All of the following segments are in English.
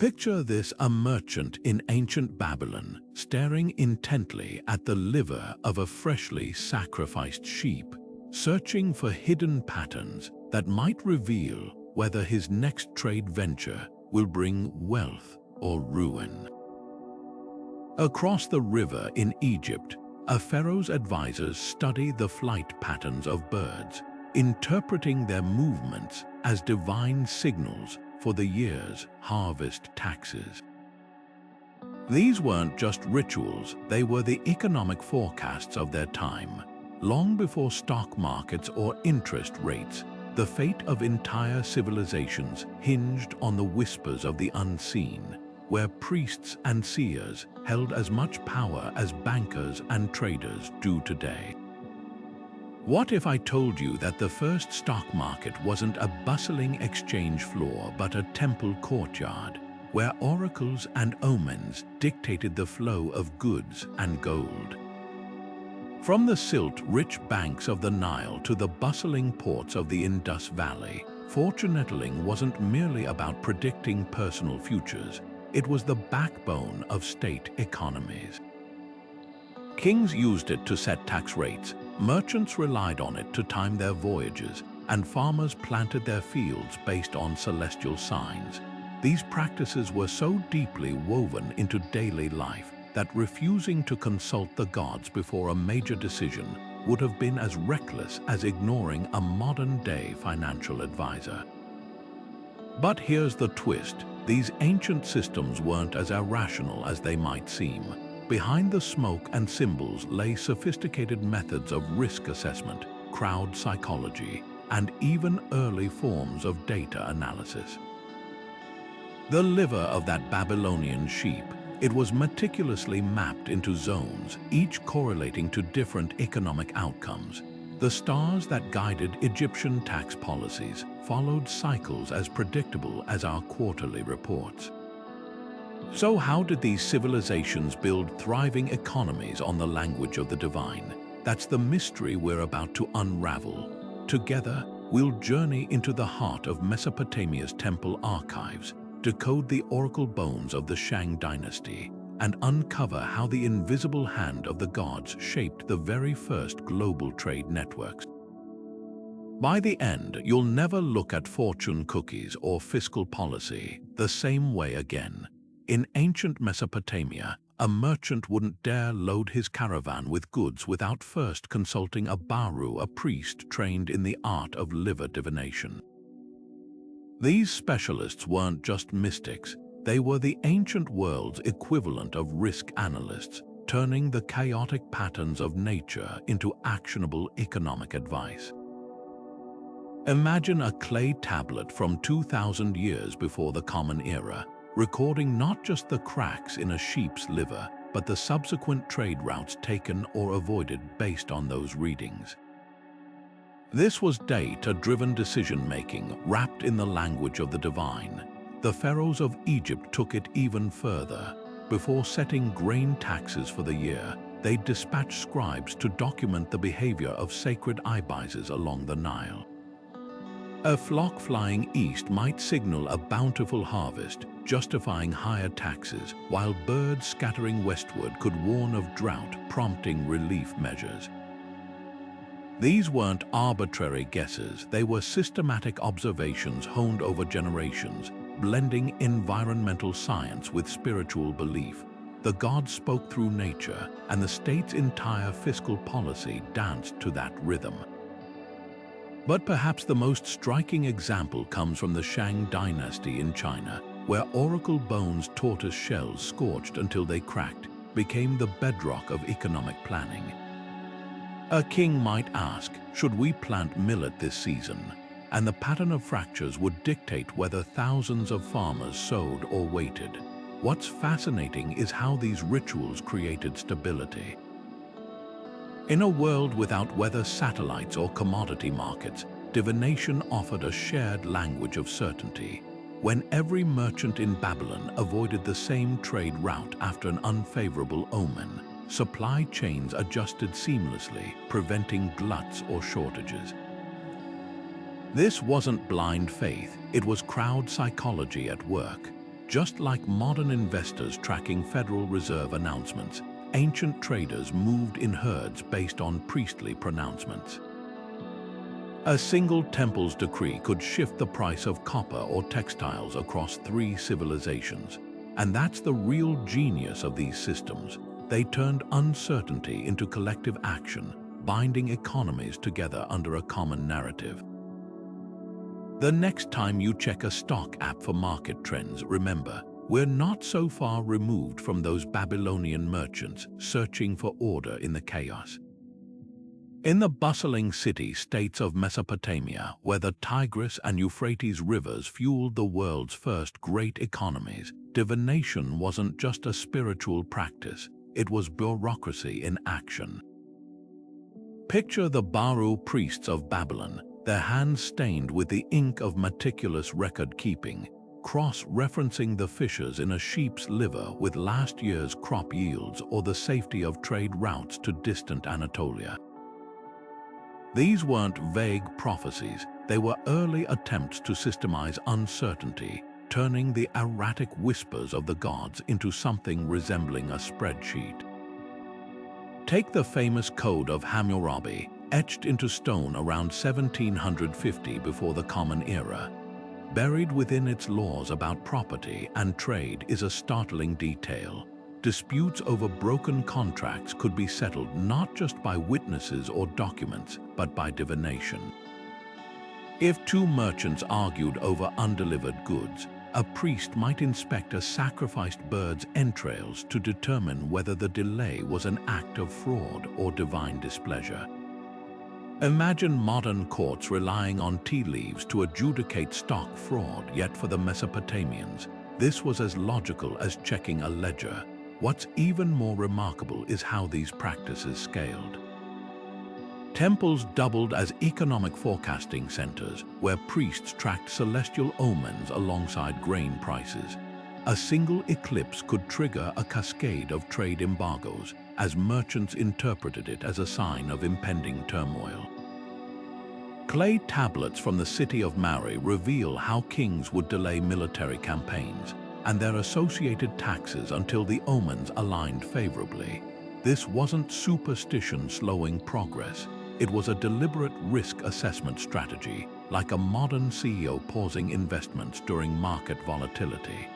Picture this: a merchant in ancient Babylon staring intently at the liver of a freshly sacrificed sheep, searching for hidden patterns that might reveal whether his next trade venture will bring wealth or ruin. Across the river in Egypt, a pharaoh's advisors study the flight patterns of birds, interpreting their movements as divine signals for the year's harvest taxes. These weren't just rituals, they were the economic forecasts of their time. Long before stock markets or interest rates, the fate of entire civilizations hinged on the whispers of the unseen, where priests and seers held as much power as bankers and traders do today. What if I told you that the first stock market wasn't a bustling exchange floor but a temple courtyard, where oracles and omens dictated the flow of goods and gold? From the silt-rich banks of the Nile to the bustling ports of the Indus Valley, fortunetelling wasn't merely about predicting personal futures, it was the backbone of state economies. Kings used it to set tax rates, merchants relied on it to time their voyages, and farmers planted their fields based on celestial signs. These practices were so deeply woven into daily life that refusing to consult the gods before a major decision would have been as reckless as ignoring a modern-day financial advisor. But here's the twist: these ancient systems weren't as irrational as they might seem. Behind the smoke and symbols lay sophisticated methods of risk assessment, crowd psychology, and even early forms of data analysis. The liver of that Babylonian sheep, it was meticulously mapped into zones, each correlating to different economic outcomes. The stars that guided Egyptian tax policies followed cycles as predictable as our quarterly reports. So how did these civilizations build thriving economies on the language of the divine? That's the mystery we're about to unravel. Together, we'll journey into the heart of Mesopotamia's temple archives, decode the oracle bones of the Shang Dynasty, and uncover how the invisible hand of the gods shaped the very first global trade networks. By the end, you'll never look at fortune cookies or fiscal policy the same way again. In ancient Mesopotamia, a merchant wouldn't dare load his caravan with goods without first consulting a baru, a priest trained in the art of liver divination. These specialists weren't just mystics, they were the ancient world's equivalent of risk analysts, turning the chaotic patterns of nature into actionable economic advice. Imagine a clay tablet from 2,000 years before the Common Era, recording not just the cracks in a sheep's liver, but the subsequent trade routes taken or avoided based on those readings. This was data-driven decision-making wrapped in the language of the divine. The pharaohs of Egypt took it even further. Before setting grain taxes for the year, they dispatched scribes to document the behavior of sacred ibises along the Nile. A flock flying east might signal a bountiful harvest, justifying higher taxes, while birds scattering westward could warn of drought, prompting relief measures. These weren't arbitrary guesses, they were systematic observations honed over generations, blending environmental science with spiritual belief. The gods spoke through nature, and the state's entire fiscal policy danced to that rhythm. But perhaps the most striking example comes from the Shang Dynasty in China, where oracle bones, tortoise shells scorched until they cracked, became the bedrock of economic planning. A king might ask, should we plant millet this season? And the pattern of fractures would dictate whether thousands of farmers sowed or waited. What's fascinating is how these rituals created stability. In a world without weather satellites or commodity markets, divination offered a shared language of certainty. When every merchant in Babylon avoided the same trade route after an unfavorable omen, supply chains adjusted seamlessly, preventing gluts or shortages. This wasn't blind faith, it was crowd psychology at work. Just like modern investors tracking Federal Reserve announcements, ancient traders moved in herds based on priestly pronouncements. A single temple's decree could shift the price of copper or textiles across 3 civilizations. And that's the real genius of these systems. They turned uncertainty into collective action, binding economies together under a common narrative. The next time you check a stock app for market trends, remember, we're not so far removed from those Babylonian merchants searching for order in the chaos. In the bustling city-states of Mesopotamia, where the Tigris and Euphrates rivers fueled the world's first great economies, divination wasn't just a spiritual practice, it was bureaucracy in action. Picture the Baru priests of Babylon, their hands stained with the ink of meticulous record-keeping, cross-referencing the fissures in a sheep's liver with last year's crop yields or the safety of trade routes to distant Anatolia. These weren't vague prophecies, they were early attempts to systemize uncertainty, turning the erratic whispers of the gods into something resembling a spreadsheet. Take the famous Code of Hammurabi, etched into stone around 1750 before the Common Era. Buried within its laws about property and trade is a startling detail. Disputes over broken contracts could be settled not just by witnesses or documents, but by divination. If 2 merchants argued over undelivered goods, a priest might inspect a sacrificed bird's entrails to determine whether the delay was an act of fraud or divine displeasure. Imagine modern courts relying on tea leaves to adjudicate stock fraud, yet for the Mesopotamians, this was as logical as checking a ledger. What's even more remarkable is how these practices scaled. Temples doubled as economic forecasting centers, where priests tracked celestial omens alongside grain prices. A single eclipse could trigger a cascade of trade embargoes, as merchants interpreted it as a sign of impending turmoil. Clay tablets from the city of Mari reveal how kings would delay military campaigns, and their associated taxes until the omens aligned favorably. This wasn't superstition slowing progress. It was a deliberate risk assessment strategy, like a modern CEO pausing investments during market volatility.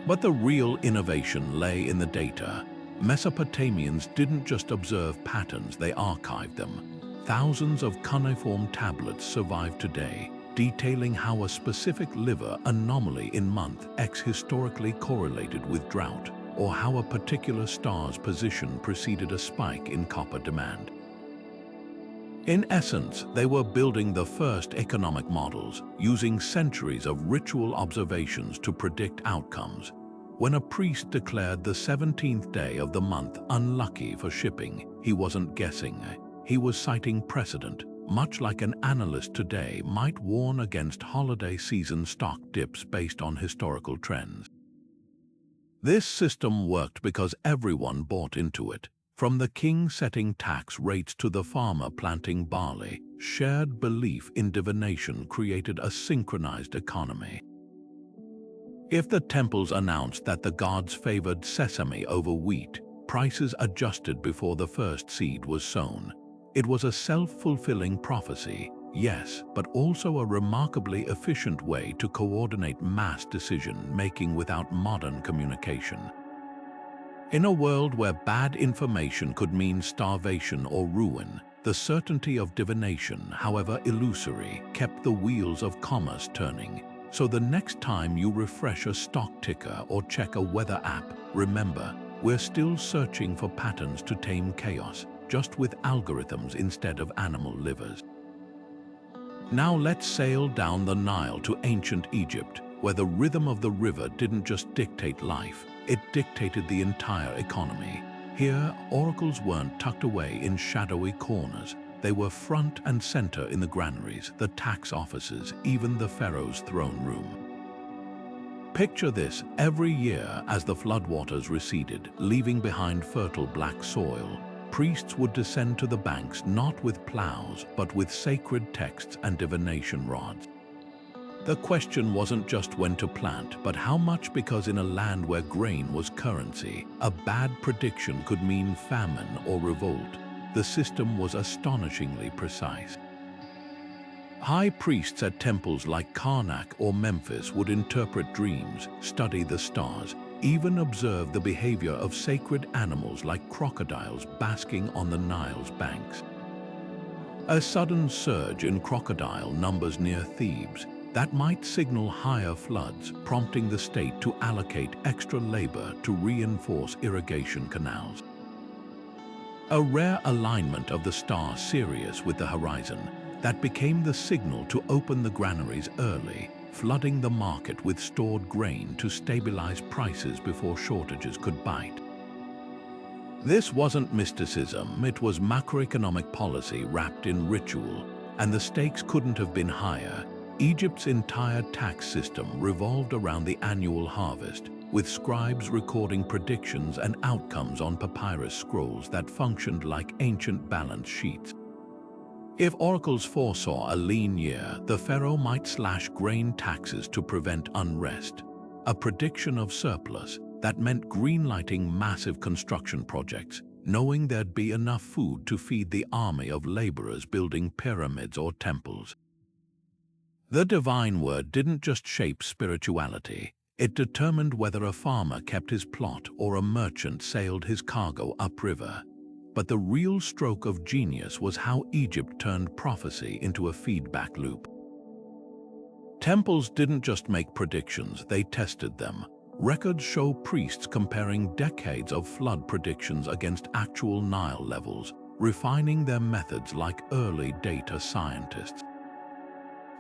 But the real innovation lay in the data. Mesopotamians didn't just observe patterns, they archived them. Thousands of cuneiform tablets survive today, detailing how a specific liver anomaly in month X historically correlated with drought, or how a particular star's position preceded a spike in copper demand. In essence, they were building the first economic models, using centuries of ritual observations to predict outcomes. When a priest declared the 17th day of the month unlucky for shipping, he wasn't guessing. He was citing precedent, much like an analyst today might warn against holiday season stock dips based on historical trends. This system worked because everyone bought into it. From the king setting tax rates to the farmer planting barley, shared belief in divination created a synchronized economy. If the temples announced that the gods favored sesame over wheat, prices adjusted before the first seed was sown. It was a self-fulfilling prophecy, yes, but also a remarkably efficient way to coordinate mass decision-making without modern communication. In a world where bad information could mean starvation or ruin, the certainty of divination, however illusory, kept the wheels of commerce turning. So the next time you refresh a stock ticker or check a weather app, remember, we're still searching for patterns to tame chaos, just with algorithms instead of animal livers. Now let's sail down the Nile to ancient Egypt, where the rhythm of the river didn't just dictate life, it dictated the entire economy. Here, oracles weren't tucked away in shadowy corners. They were front and center in the granaries, the tax offices, even the pharaoh's throne room. Picture this: every year as the floodwaters receded, leaving behind fertile black soil, priests would descend to the banks not with plows, but with sacred texts and divination rods. The question wasn't just when to plant, but how much, because in a land where grain was currency, a bad prediction could mean famine or revolt. The system was astonishingly precise. High priests at temples like Karnak or Memphis would interpret dreams, study the stars, even observe the behavior of sacred animals like crocodiles basking on the Nile's banks. A sudden surge in crocodile numbers near Thebes, that might signal higher floods, prompting the state to allocate extra labor to reinforce irrigation canals. A rare alignment of the star Sirius with the horizon, that became the signal to open the granaries early, flooding the market with stored grain to stabilize prices before shortages could bite. This wasn't mysticism, it was macroeconomic policy wrapped in ritual, and the stakes couldn't have been higher. Egypt's entire tax system revolved around the annual harvest, with scribes recording predictions and outcomes on papyrus scrolls that functioned like ancient balance sheets. If oracles foresaw a lean year, the pharaoh might slash grain taxes to prevent unrest. A prediction of surplus that meant greenlighting massive construction projects, knowing there'd be enough food to feed the army of laborers building pyramids or temples. The divine word didn't just shape spirituality, it determined whether a farmer kept his plot or a merchant sailed his cargo upriver. But the real stroke of genius was how Egypt turned prophecy into a feedback loop. Temples didn't just make predictions, they tested them. Records show priests comparing decades of flood predictions against actual Nile levels, refining their methods like early data scientists.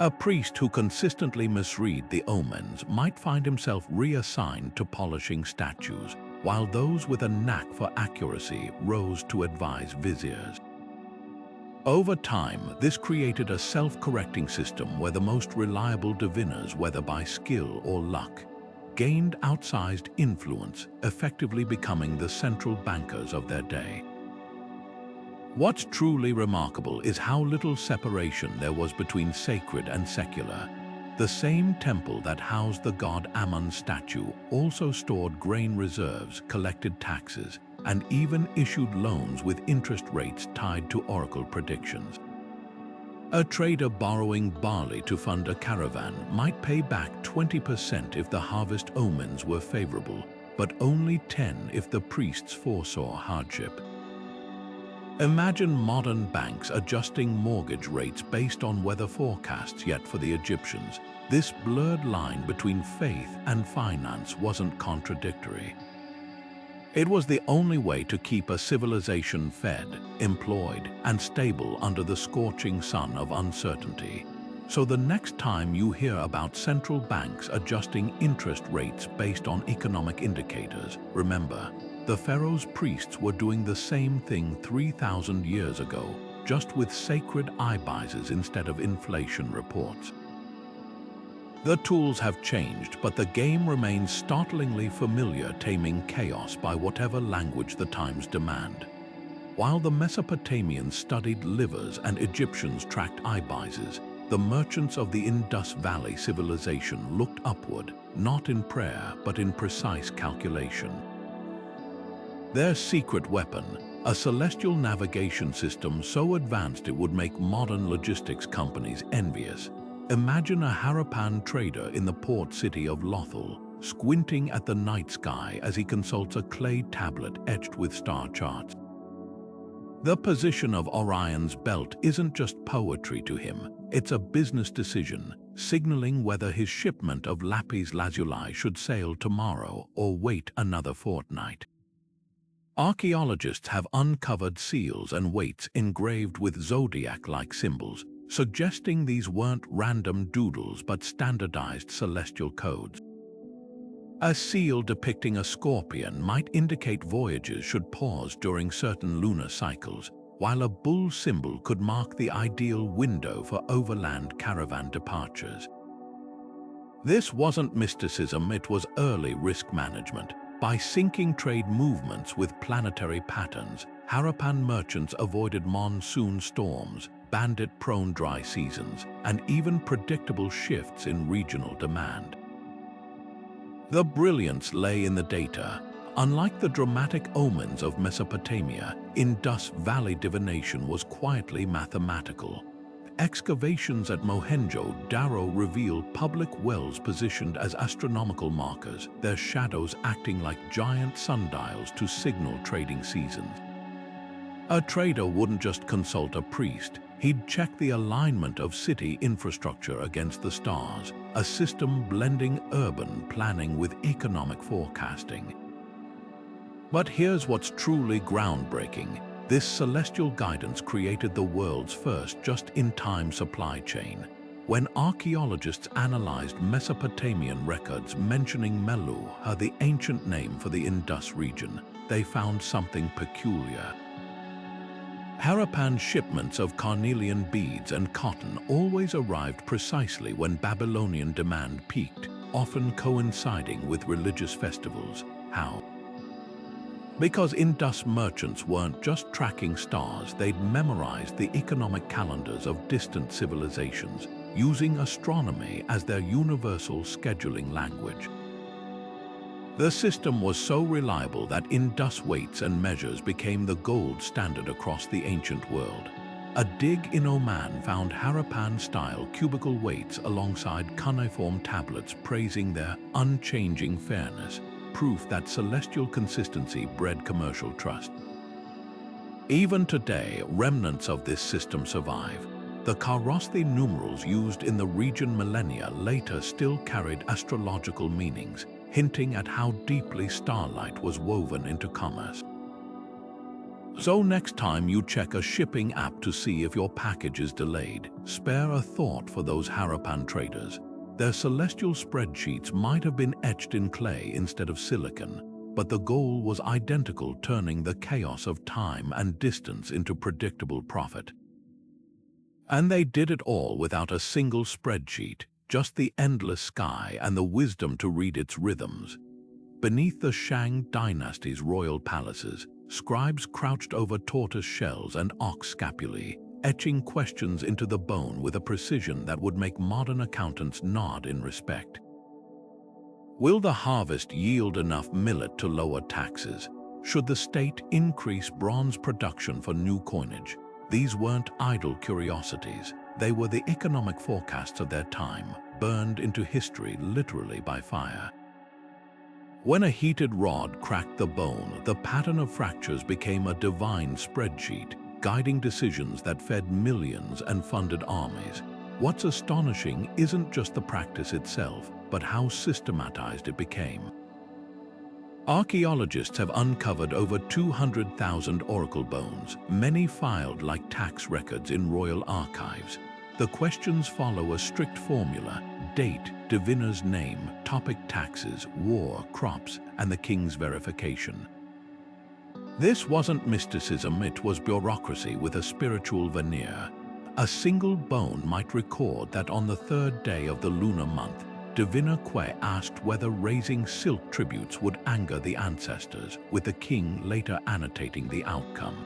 A priest who consistently misread the omens might find himself reassigned to polishing statues, while those with a knack for accuracy rose to advise viziers. Over time, this created a self-correcting system where the most reliable diviners, whether by skill or luck, gained outsized influence, effectively becoming the central bankers of their day. What's truly remarkable is how little separation there was between sacred and secular. The same temple that housed the god Ammon's statue also stored grain reserves, collected taxes, and even issued loans with interest rates tied to oracle predictions. A trader borrowing barley to fund a caravan might pay back 20% if the harvest omens were favorable, but only 10% if the priests foresaw hardship. Imagine modern banks adjusting mortgage rates based on weather forecasts, yet for the Egyptians, this blurred line between faith and finance wasn't contradictory. It was the only way to keep a civilization fed, employed, and stable under the scorching sun of uncertainty. So the next time you hear about central banks adjusting interest rates based on economic indicators, remember, the pharaoh's priests were doing the same thing 3,000 years ago, just with sacred eyebises instead of inflation reports. The tools have changed, but the game remains startlingly familiar, taming chaos by whatever language the times demand. While the Mesopotamians studied livers and Egyptians tracked eyebises, the merchants of the Indus Valley civilization looked upward, not in prayer, but in precise calculation. Their secret weapon, a celestial navigation system so advanced it would make modern logistics companies envious. Imagine a Harapan trader in the port city of Lothal, squinting at the night sky as he consults a clay tablet etched with star charts. The position of Orion's belt isn't just poetry to him, it's a business decision, signaling whether his shipment of lapis lazuli should sail tomorrow or wait another fortnight. Archaeologists have uncovered seals and weights engraved with zodiac-like symbols, suggesting these weren't random doodles but standardized celestial codes. A seal depicting a scorpion might indicate voyages should pause during certain lunar cycles, while a bull symbol could mark the ideal window for overland caravan departures. This wasn't mysticism, it was early risk management. By syncing trade movements with planetary patterns, Harapan merchants avoided monsoon storms, bandit-prone dry seasons, and even predictable shifts in regional demand. The brilliance lay in the data. Unlike the dramatic omens of Mesopotamia, Indus Valley divination was quietly mathematical. Excavations at Mohenjo-Daro revealed public wells positioned as astronomical markers, their shadows acting like giant sundials to signal trading seasons. A trader wouldn't just consult a priest, he'd check the alignment of city infrastructure against the stars, a system blending urban planning with economic forecasting. But here's what's truly groundbreaking. This celestial guidance created the world's first just-in-time supply chain. When archaeologists analyzed Mesopotamian records mentioning Melu, the ancient name for the Indus region, they found something peculiar. Harapan shipments of carnelian beads and cotton always arrived precisely when Babylonian demand peaked, often coinciding with religious festivals. How? Because Indus merchants weren't just tracking stars, they'd memorized the economic calendars of distant civilizations, using astronomy as their universal scheduling language. The system was so reliable that Indus weights and measures became the gold standard across the ancient world. A dig in Oman found Harapan-style cubical weights alongside cuneiform tablets praising their unchanging fairness, proof that celestial consistency bred commercial trust. Even today, remnants of this system survive. The Kharosthi numerals used in the region millennia later still carried astrological meanings, hinting at how deeply starlight was woven into commerce. So next time you check a shipping app to see if your package is delayed, spare a thought for those Harapan traders. Their celestial spreadsheets might have been etched in clay instead of silicon, but the goal was identical, turning the chaos of time and distance into predictable profit. And they did it all without a single spreadsheet, just the endless sky and the wisdom to read its rhythms. Beneath the Shang Dynasty's royal palaces, scribes crouched over tortoise shells and ox scapulae, etching questions into the bone with a precision that would make modern accountants nod in respect. Will the harvest yield enough millet to lower taxes? Should the state increase bronze production for new coinage? These weren't idle curiosities. They were the economic forecasts of their time, burned into history literally by fire. When a heated rod cracked the bone, the pattern of fractures became a divine spreadsheet, guiding decisions that fed millions and funded armies. What's astonishing isn't just the practice itself, but how systematized it became. Archaeologists have uncovered over 200,000 oracle bones, many filed like tax records in royal archives. The questions follow a strict formula: date, diviner's name, topic taxes, war, crops, and the king's verification. This wasn't mysticism, it was bureaucracy with a spiritual veneer. A single bone might record that on the third day of the lunar month, Diviner Que asked whether raising silk tributes would anger the ancestors, with the king later annotating the outcome.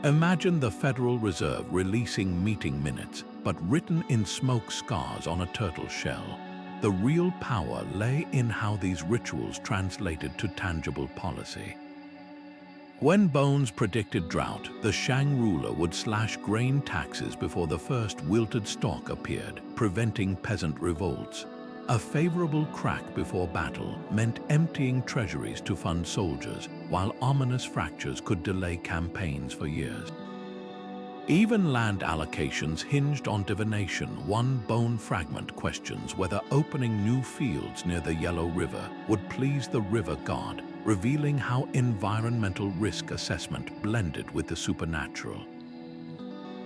Imagine the Federal Reserve releasing meeting minutes, but written in smoke scars on a turtle shell. The real power lay in how these rituals translated to tangible policy. When Bones predicted drought, the Shang ruler would slash grain taxes before the first wilted stalk appeared, preventing peasant revolts. A favorable crack before battle meant emptying treasuries to fund soldiers, while ominous fractures could delay campaigns for years. Even land allocations hinged on divination. One bone fragment questions whether opening new fields near the Yellow River would please the river god, revealing how environmental risk assessment blended with the supernatural.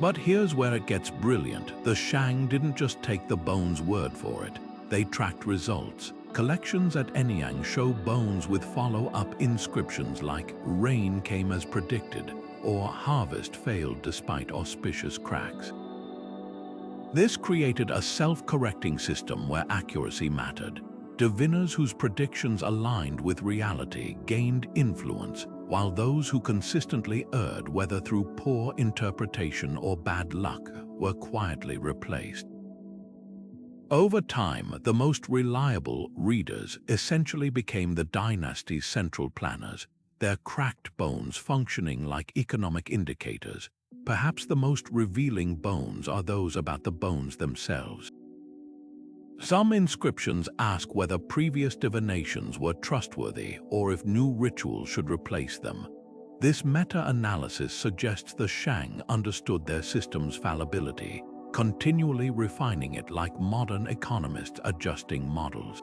But here's where it gets brilliant. The Shang didn't just take the bones' word for it. They tracked results. Collections at Enyang show bones with follow-up inscriptions like "rain came as predicted" or "harvest failed despite auspicious cracks." This created a self-correcting system where accuracy mattered. Diviners whose predictions aligned with reality gained influence, while those who consistently erred, whether through poor interpretation or bad luck, were quietly replaced. Over time, the most reliable readers essentially became the dynasty's central planners, their cracked bones functioning like economic indicators. Perhaps the most revealing bones are those about the bones themselves. Some inscriptions ask whether previous divinations were trustworthy or if new rituals should replace them. This meta-analysis suggests the Shang understood their system's fallibility, continually refining it like modern economists adjusting models.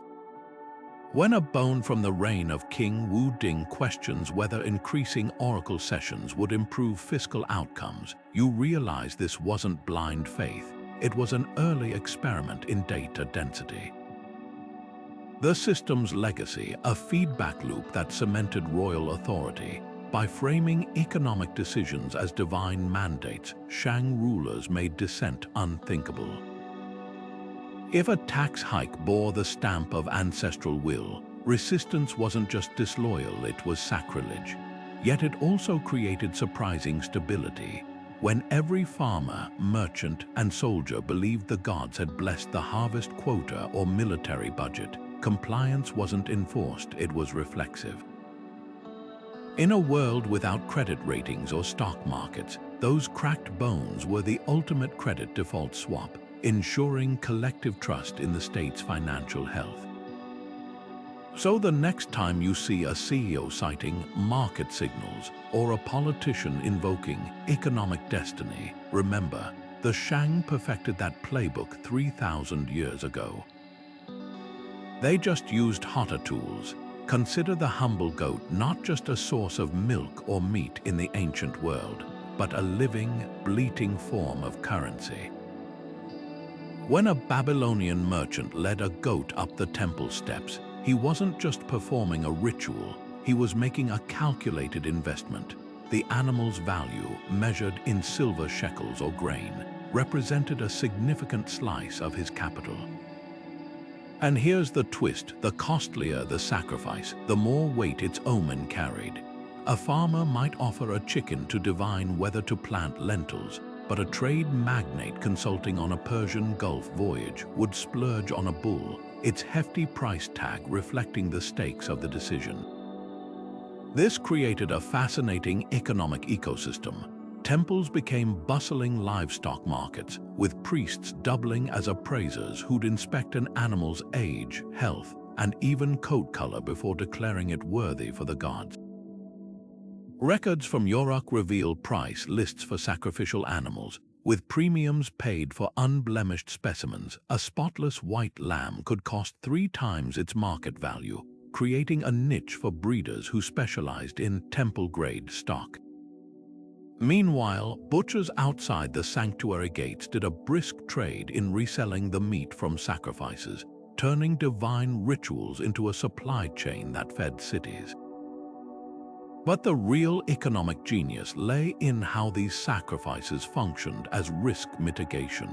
When a bone from the reign of King Wu Ding questions whether increasing oracle sessions would improve fiscal outcomes, you realize this wasn't blind faith. It was an early experiment in data density. The system's legacy, a feedback loop that cemented royal authority. By framing economic decisions as divine mandates, Shang rulers made dissent unthinkable. If a tax hike bore the stamp of ancestral will, resistance wasn't just disloyal, it was sacrilege. Yet it also created surprising stability. When every farmer, merchant, and soldier believed the gods had blessed the harvest quota or military budget, compliance wasn't enforced, it was reflexive. In a world without credit ratings or stock markets, those cracked bones were the ultimate credit default swap, ensuring collective trust in the state's financial health. So the next time you see a CEO citing market signals or a politician invoking economic destiny, remember, the Shang perfected that playbook 3,000 years ago. They just used hotter tools. Consider the humble goat not just a source of milk or meat in the ancient world, but a living, bleating form of currency. When a Babylonian merchant led a goat up the temple steps, he wasn't just performing a ritual, he was making a calculated investment. The animal's value, measured in silver shekels or grain, represented a significant slice of his capital. And here's the twist: the costlier the sacrifice, the more weight its omen carried. A farmer might offer a chicken to divine whether to plant lentils, but a trade magnate consulting on a Persian Gulf voyage would splurge on a bull, its hefty price tag reflecting the stakes of the decision. This created a fascinating economic ecosystem. Temples became bustling livestock markets, with priests doubling as appraisers who'd inspect an animal's age, health, and even coat color before declaring it worthy for the gods. Records from York reveal price lists for sacrificial animals, with premiums paid for unblemished specimens. A spotless white lamb could cost 3 times its market value, creating a niche for breeders who specialized in temple-grade stock. Meanwhile, butchers outside the sanctuary gates did a brisk trade in reselling the meat from sacrifices, turning divine rituals into a supply chain that fed cities. But the real economic genius lay in how these sacrifices functioned as risk mitigation.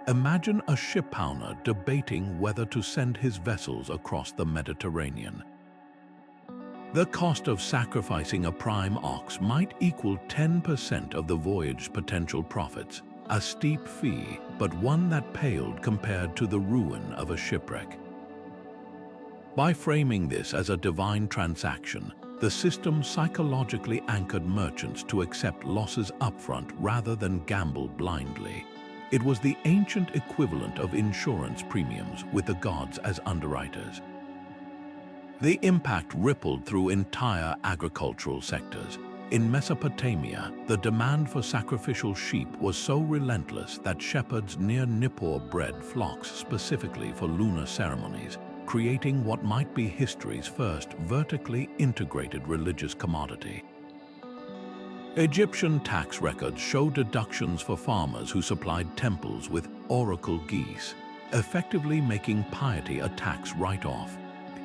Imagine a shipowner debating whether to send his vessels across the Mediterranean. The cost of sacrificing a prime ox might equal 10% of the voyage's potential profits, a steep fee, but one that paled compared to the ruin of a shipwreck. By framing this as a divine transaction, the system psychologically anchored merchants to accept losses upfront rather than gamble blindly. It was the ancient equivalent of insurance premiums, with the gods as underwriters. The impact rippled through entire agricultural sectors. In Mesopotamia, the demand for sacrificial sheep was so relentless that shepherds near Nippur bred flocks specifically for lunar ceremonies, creating what might be history's first vertically integrated religious commodity. Egyptian tax records show deductions for farmers who supplied temples with oracle geese, effectively making piety a tax write-off.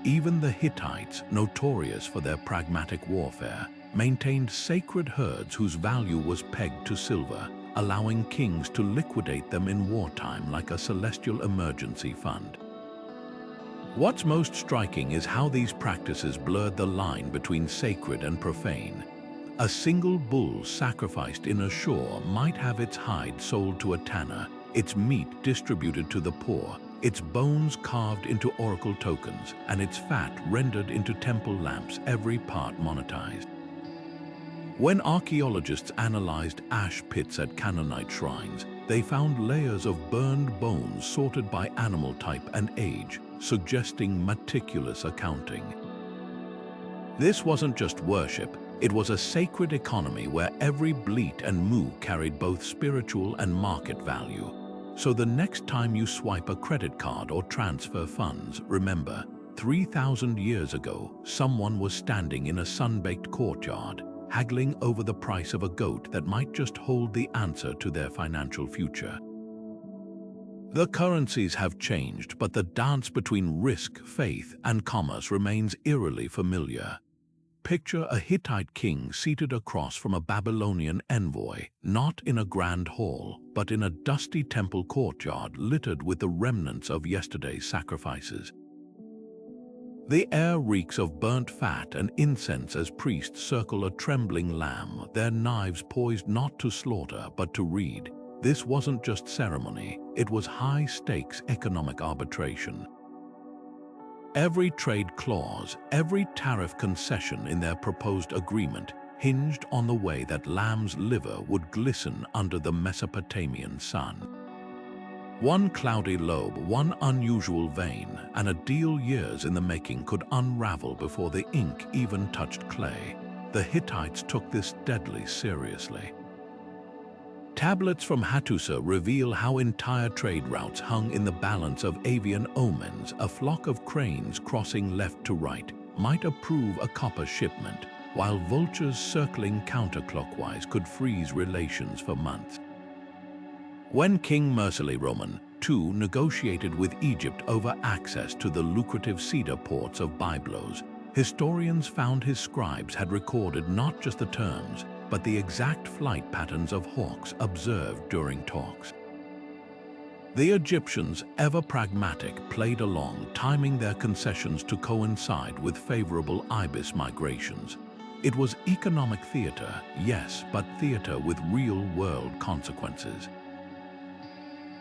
Even the Hittites, notorious for their pragmatic warfare, maintained sacred herds whose value was pegged to silver, allowing kings to liquidate them in wartime like a celestial emergency fund. What's most striking is how these practices blurred the line between sacred and profane. A single bull sacrificed in a shore might have its hide sold to a tanner, its meat distributed to the poor, its bones carved into oracle tokens, and its fat rendered into temple lamps, every part monetized. When archaeologists analyzed ash pits at Canaanite shrines, they found layers of burned bones sorted by animal type and age, suggesting meticulous accounting. This wasn't just worship, it was a sacred economy where every bleat and moo carried both spiritual and market value. So the next time you swipe a credit card or transfer funds, remember, 3,000 years ago, someone was standing in a sun-baked courtyard, haggling over the price of a goat that might just hold the answer to their financial future. The currencies have changed, but the dance between risk, faith, and commerce remains eerily familiar. Picture a Hittite king seated across from a Babylonian envoy, not in a grand hall, but in a dusty temple courtyard littered with the remnants of yesterday's sacrifices. The air reeks of burnt fat and incense as priests circle a trembling lamb, their knives poised not to slaughter but to read. This wasn't just ceremony, it was high-stakes economic arbitration. Every trade clause, every tariff concession in their proposed agreement hinged on the way that lamb's liver would glisten under the Mesopotamian sun. One cloudy lobe, one unusual vein, and a deal years in the making could unravel before the ink even touched clay. The Hittites took this deadly seriously. Tablets from Hattusa reveal how entire trade routes hung in the balance of avian omens. A flock of cranes crossing left to right might approve a copper shipment, while vultures circling counterclockwise could freeze relations for months. When King Mercilli Roman II negotiated with Egypt over access to the lucrative cedar ports of Byblos, historians found his scribes had recorded not just the terms, but the exact flight patterns of hawks observed during talks. The Egyptians, ever pragmatic, played along, timing their concessions to coincide with favorable ibis migrations. It was economic theater, yes, but theater with real-world consequences.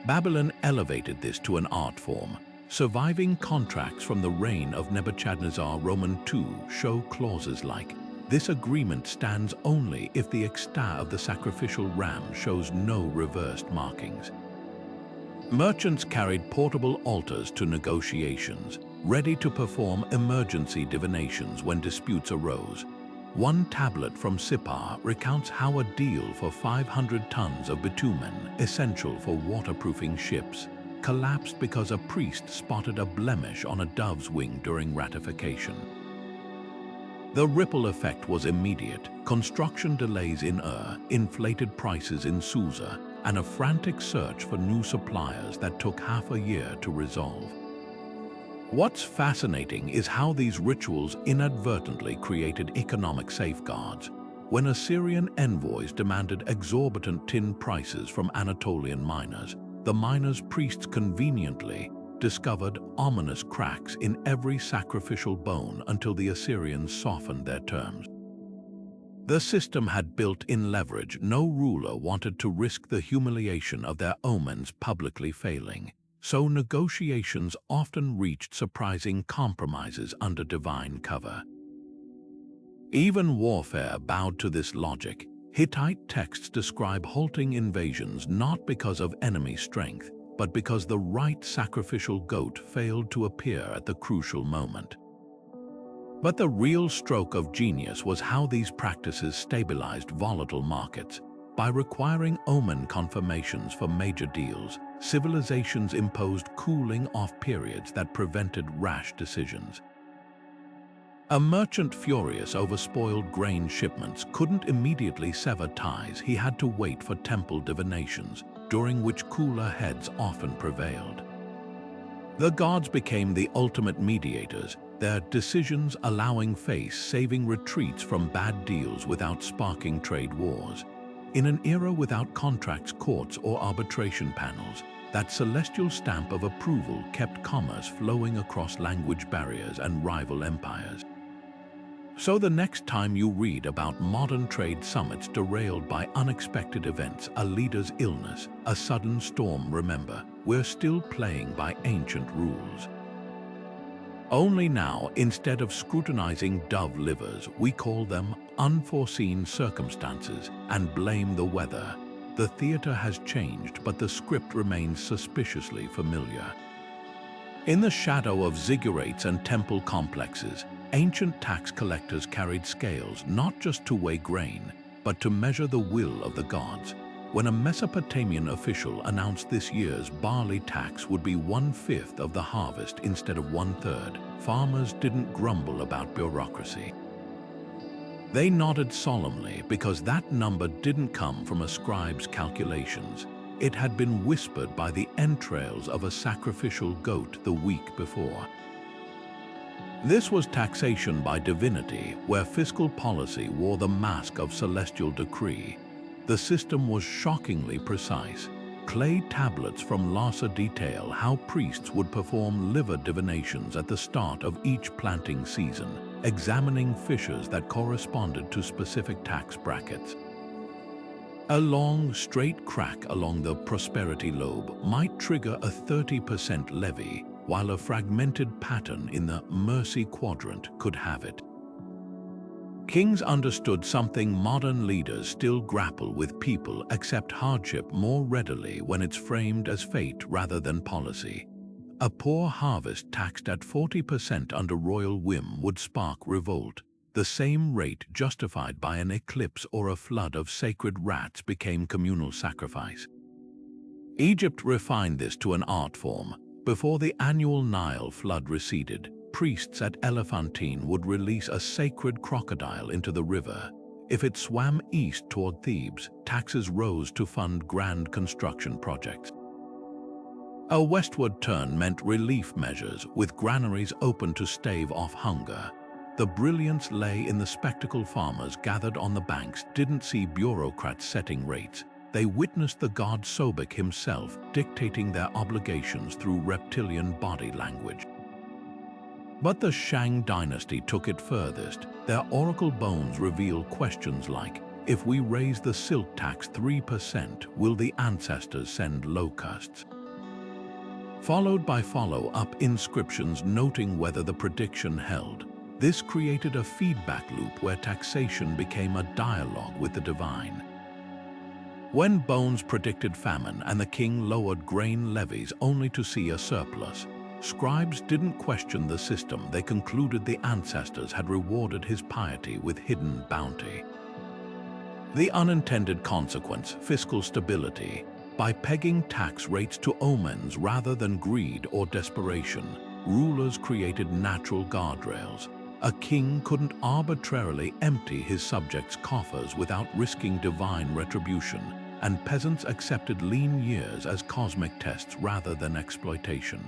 Babylon elevated this to an art form. Surviving contracts from the reign of Nebuchadnezzar Roman II show clauses like, "This agreement stands only if the exta of the sacrificial ram shows no reversed markings." Merchants carried portable altars to negotiations, ready to perform emergency divinations when disputes arose. One tablet from Sippar recounts how a deal for 500 tons of bitumen, essential for waterproofing ships, collapsed because a priest spotted a blemish on a dove's wing during ratification. The ripple effect was immediate: construction delays in inflated prices in Susa, and a frantic search for new suppliers that took half a year to resolve. What's fascinating is how these rituals inadvertently created economic safeguards. When Assyrian envoys demanded exorbitant tin prices from Anatolian miners, the miners' priests conveniently discovered ominous cracks in every sacrificial bone until the Assyrians softened their terms. The system had built-in leverage. No ruler wanted to risk the humiliation of their omens publicly failing, so negotiations often reached surprising compromises under divine cover. Even warfare bowed to this logic. Hittite texts describe halting invasions not because of enemy strength, but because the right sacrificial goat failed to appear at the crucial moment. But the real stroke of genius was how these practices stabilized volatile markets. By requiring omen confirmations for major deals, civilizations imposed cooling-off periods that prevented rash decisions. A merchant furious over spoiled grain shipments couldn't immediately sever ties. He had to wait for temple divinations, during which cooler heads often prevailed. The gods became the ultimate mediators, their decisions allowing face-saving retreats from bad deals without sparking trade wars. In an era without contracts, courts, or arbitration panels, that celestial stamp of approval kept commerce flowing across language barriers and rival empires. So the next time you read about modern trade summits derailed by unexpected events, a leader's illness, a sudden storm, remember, we're still playing by ancient rules. Only now, instead of scrutinizing dove livers, we call them unforeseen circumstances and blame the weather. The theater has changed, but the script remains suspiciously familiar. In the shadow of ziggurats and temple complexes, ancient tax collectors carried scales not just to weigh grain, but to measure the will of the gods. When a Mesopotamian official announced this year's barley tax would be 1/5 of the harvest instead of 1/3, farmers didn't grumble about bureaucracy. They nodded solemnly because that number didn't come from a scribe's calculations. It had been whispered by the entrails of a sacrificial goat the week before. This was taxation by divinity, where fiscal policy wore the mask of celestial decree. The system was shockingly precise. Clay tablets from Lhasa detail how priests would perform liver divinations at the start of each planting season, examining fissures that corresponded to specific tax brackets. A long, straight crack along the prosperity lobe might trigger a 30% levy, while a fragmented pattern in the mercy quadrant could have it. Kings understood something modern leaders still grapple with: people accept hardship more readily when it's framed as fate rather than policy. A poor harvest taxed at 40% under royal whim would spark revolt. The same rate justified by an eclipse or a flood of sacred rats became communal sacrifice. Egypt refined this to an art form. Before the annual Nile flood receded, priests at Elephantine would release a sacred crocodile into the river. If it swam east toward Thebes, taxes rose to fund grand construction projects. A westward turn meant relief measures, with granaries open to stave off hunger. The brilliance lay in the spectacle. Farmers gathered on the banks didn't see bureaucrats setting rates. They witnessed the god Sobek himself dictating their obligations through reptilian body language. But the Shang Dynasty took it furthest. Their oracle bones reveal questions like, if we raise the silk tax 3%, will the ancestors send locusts? Followed by follow-up inscriptions noting whether the prediction held. This created a feedback loop where taxation became a dialogue with the divine. When Bones predicted famine and the king lowered grain levies only to see a surplus, scribes didn't question the system. They concluded the ancestors had rewarded his piety with hidden bounty. The unintended consequence: fiscal stability. By pegging tax rates to omens rather than greed or desperation, rulers created natural guardrails. A king couldn't arbitrarily empty his subjects' coffers without risking divine retribution, and peasants accepted lean years as cosmic tests rather than exploitation.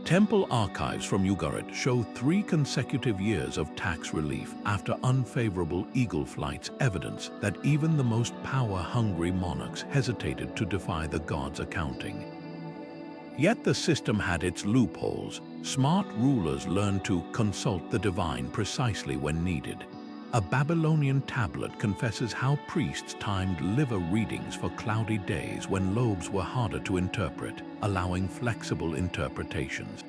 Temple archives from Ugarit show 3 consecutive years of tax relief after unfavorable eagle flights, evidence that even the most power-hungry monarchs hesitated to defy the gods' accounting. Yet the system had its loopholes. Smart rulers learned to consult the divine precisely when needed. A Babylonian tablet confesses how priests timed liver readings for cloudy days when lobes were harder to interpret, allowing flexible interpretations.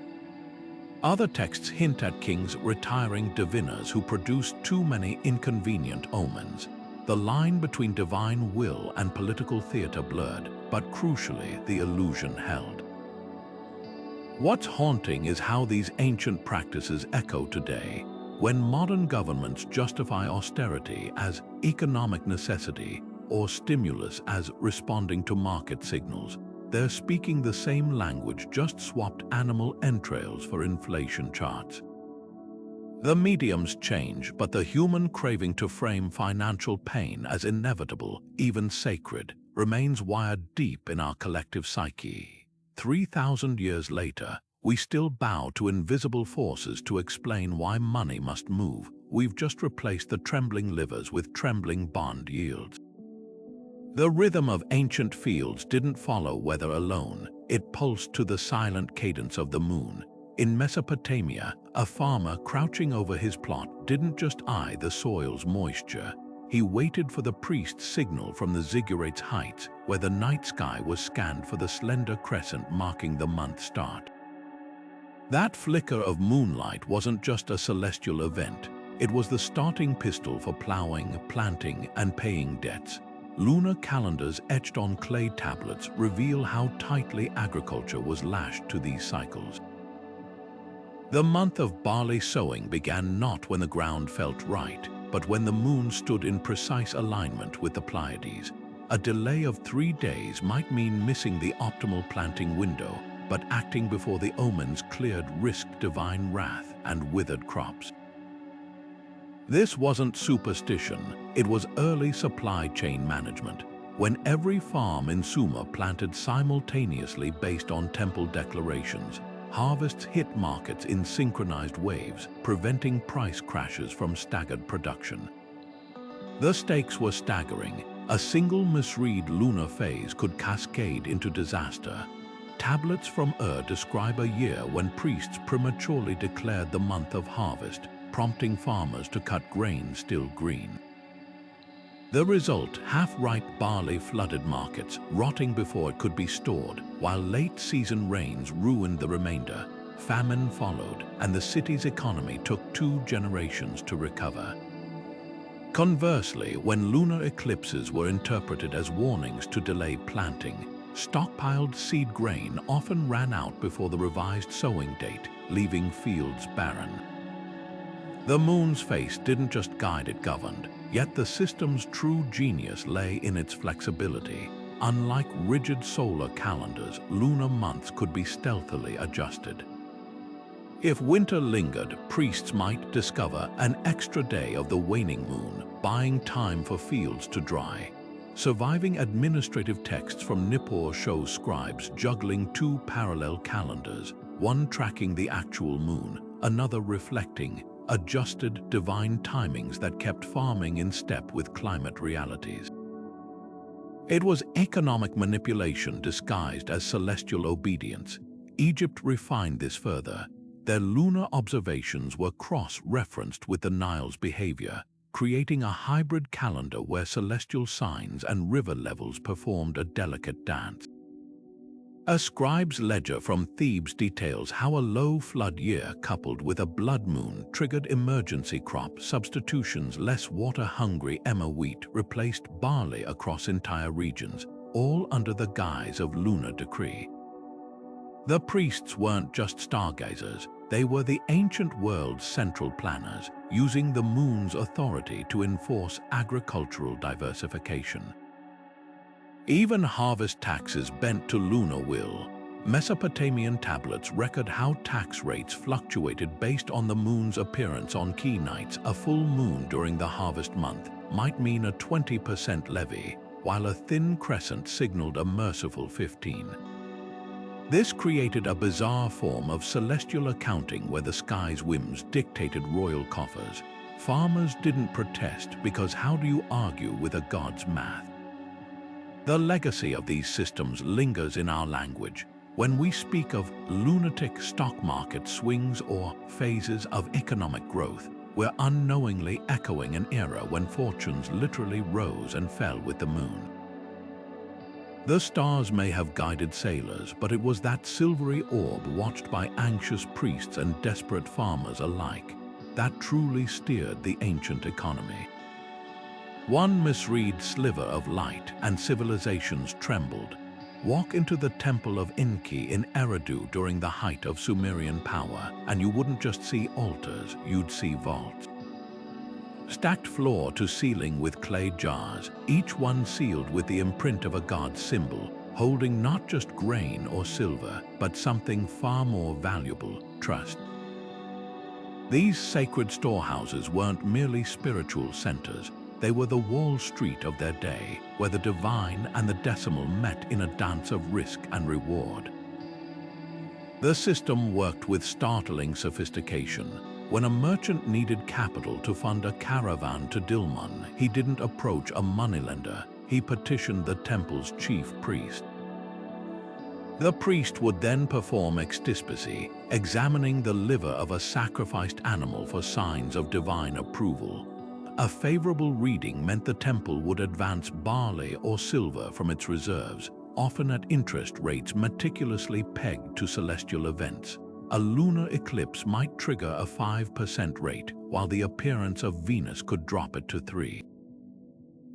Other texts hint at kings retiring diviners who produced too many inconvenient omens. The line between divine will and political theater blurred, but crucially, the illusion held. What's haunting is how these ancient practices echo today. When modern governments justify austerity as economic necessity or stimulus as responding to market signals, they're speaking the same language, just swapped animal entrails for inflation charts. The mediums change, but the human craving to frame financial pain as inevitable, even sacred, remains wired deep in our collective psyche. 3,000 years later, we still bow to invisible forces to explain why money must move. We've just replaced the trembling livers with trembling bond yields. The rhythm of ancient fields didn't follow weather alone. It pulsed to the silent cadence of the moon. In Mesopotamia, a farmer crouching over his plot didn't just eye the soil's moisture. He waited for the priest's signal from the ziggurate's heights, where the night sky was scanned for the slender crescent marking the month start. That flicker of moonlight wasn't just a celestial event. It was the starting pistol for plowing, planting, and paying debts. Lunar calendars etched on clay tablets reveal how tightly agriculture was lashed to these cycles. The month of barley sowing began not when the ground felt right, but when the moon stood in precise alignment with the Pleiades. A delay of 3 days might mean missing the optimal planting window, but acting before the omens cleared risked divine wrath and withered crops. This wasn't superstition, it was early supply chain management, when every farm in Sumer planted simultaneously based on temple declarations. Harvests hit markets in synchronized waves, preventing price crashes from staggered production. The stakes were staggering. A single misread lunar phase could cascade into disaster. Tablets from describe a year when priests prematurely declared the month of harvest, prompting farmers to cut grain still green. The result, half-ripe barley flooded markets, rotting before it could be stored, while late-season rains ruined the remainder. Famine followed, and the city's economy took 2 generations to recover. Conversely, when lunar eclipses were interpreted as warnings to delay planting, stockpiled seed grain often ran out before the revised sowing date, leaving fields barren. The moon's face didn't just guide, it governed. Yet the system's true genius lay in its flexibility. Unlike rigid solar calendars, lunar months could be stealthily adjusted. If winter lingered, priests might discover an extra day of the waning moon, buying time for fields to dry. Surviving administrative texts from Nippur show scribes juggling 2 parallel calendars, one tracking the actual moon, another reflecting adjusted divine timings that kept farming in step with climate realities. It was economic manipulation disguised as celestial obedience. Egypt refined this further. Their lunar observations were cross-referenced with the Nile's behavior, creating a hybrid calendar where celestial signs and river levels performed a delicate dance. A scribe's ledger from Thebes details how a low flood year coupled with a blood moon triggered emergency crop substitutions. Less water-hungry emmer wheat replaced barley across entire regions, all under the guise of lunar decree. The priests weren't just stargazers, they were the ancient world's central planners, using the moon's authority to enforce agricultural diversification. Even harvest taxes bent to lunar will. Mesopotamian tablets record how tax rates fluctuated based on the moon's appearance on key nights. A full moon during the harvest month might mean a 20% levy, while a thin crescent signaled a merciful 15%. This created a bizarre form of celestial accounting where the sky's whims dictated royal coffers. Farmers didn't protest because how do you argue with a god's math? The legacy of these systems lingers in our language. When we speak of lunatic stock market swings or phases of economic growth, we're unknowingly echoing an era when fortunes literally rose and fell with the moon. The stars may have guided sailors, but it was that silvery orb watched by anxious priests and desperate farmers alike that truly steered the ancient economy. One misread sliver of light and civilizations trembled. Walk into the temple of Enki in Eridu during the height of Sumerian power, and you wouldn't just see altars, you'd see vaults. Stacked floor to ceiling with clay jars, each one sealed with the imprint of a god's symbol, holding not just grain or silver, but something far more valuable, trust. These sacred storehouses weren't merely spiritual centers. They were the Wall Street of their day, where the divine and the decimal met in a dance of risk and reward. The system worked with startling sophistication. When a merchant needed capital to fund a caravan to Dilmun, he didn't approach a moneylender, he petitioned the temple's chief priest. The priest would then perform extispicy, examining the liver of a sacrificed animal for signs of divine approval. A favorable reading meant the temple would advance barley or silver from its reserves, often at interest rates meticulously pegged to celestial events. A lunar eclipse might trigger a 5% rate, while the appearance of Venus could drop it to 3%.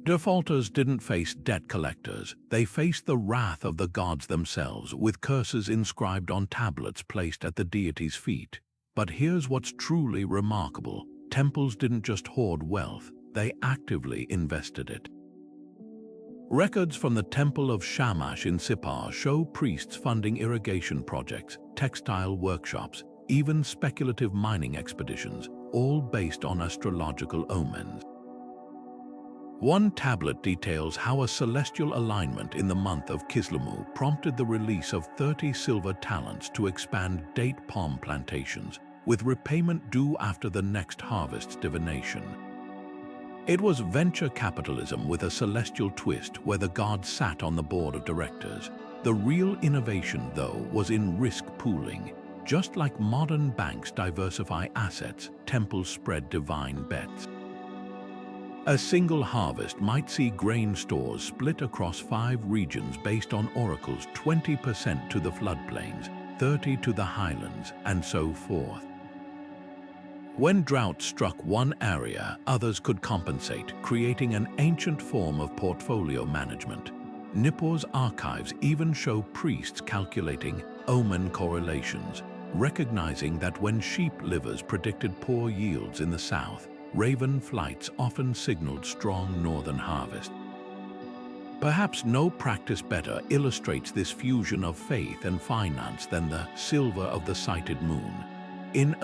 Defaulters didn't face debt collectors, they faced the wrath of the gods themselves, with curses inscribed on tablets placed at the deity's feet. But here's what's truly remarkable. Temples didn't just hoard wealth, they actively invested it. Records from the Temple of Shamash in Sippar show priests funding irrigation projects, textile workshops, even speculative mining expeditions, all based on astrological omens. One tablet details how a celestial alignment in the month of Kislevu prompted the release of 30 silver talents to expand date palm plantations, with repayment due after the next harvest's divination. It was venture capitalism with a celestial twist where the gods sat on the board of directors. The real innovation, though, was in risk pooling. Just like modern banks diversify assets, temples spread divine bets. A single harvest might see grain stores split across 5 regions based on oracles: 20% to the floodplains, 30% to the highlands, and so forth. When drought struck one area, others could compensate, creating an ancient form of portfolio management. Nippur's archives even show priests calculating omen correlations, recognizing that when sheep livers predicted poor yields in the south, raven flights often signaled strong northern harvest. Perhaps no practice better illustrates this fusion of faith and finance than the silver of the sighted moon. In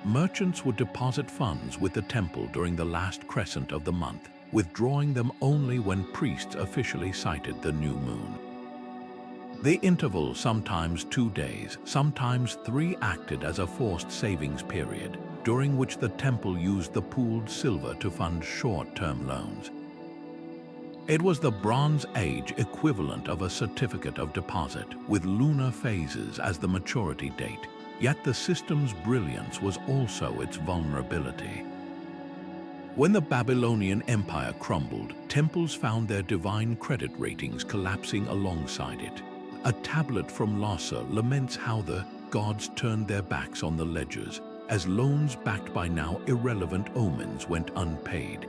merchants would deposit funds with the temple during the last crescent of the month, withdrawing them only when priests officially sighted the new moon. The interval, sometimes 2 days, sometimes 3, acted as a forced savings period, during which the temple used the pooled silver to fund short-term loans. It was the Bronze Age equivalent of a certificate of deposit, with lunar phases as the maturity date, yet the system's brilliance was also its vulnerability. When the Babylonian Empire crumbled, temples found their divine credit ratings collapsing alongside it. A tablet from Lhasa laments how the gods turned their backs on the ledgers, as loans backed by now irrelevant omens went unpaid.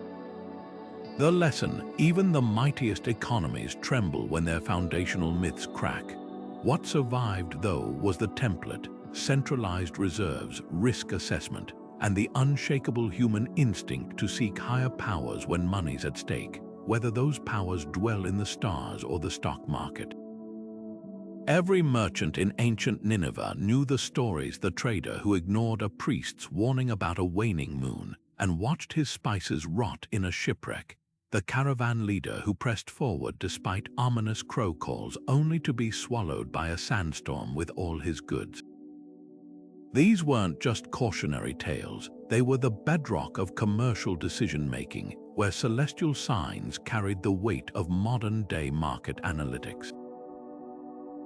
The lesson: even the mightiest economies tremble when their foundational myths crack. What survived, though, was the template, centralized reserves, risk assessment, and the unshakable human instinct to seek higher powers when money's at stake, whether those powers dwell in the stars or the stock market. Every merchant in ancient Nineveh knew the stories: the trader who ignored a priest's warning about a waning moon and watched his spices rot in a shipwreck, the caravan leader who pressed forward despite ominous crow calls only to be swallowed by a sandstorm with all his goods. These weren't just cautionary tales, they were the bedrock of commercial decision-making, where celestial signs carried the weight of modern-day market analytics.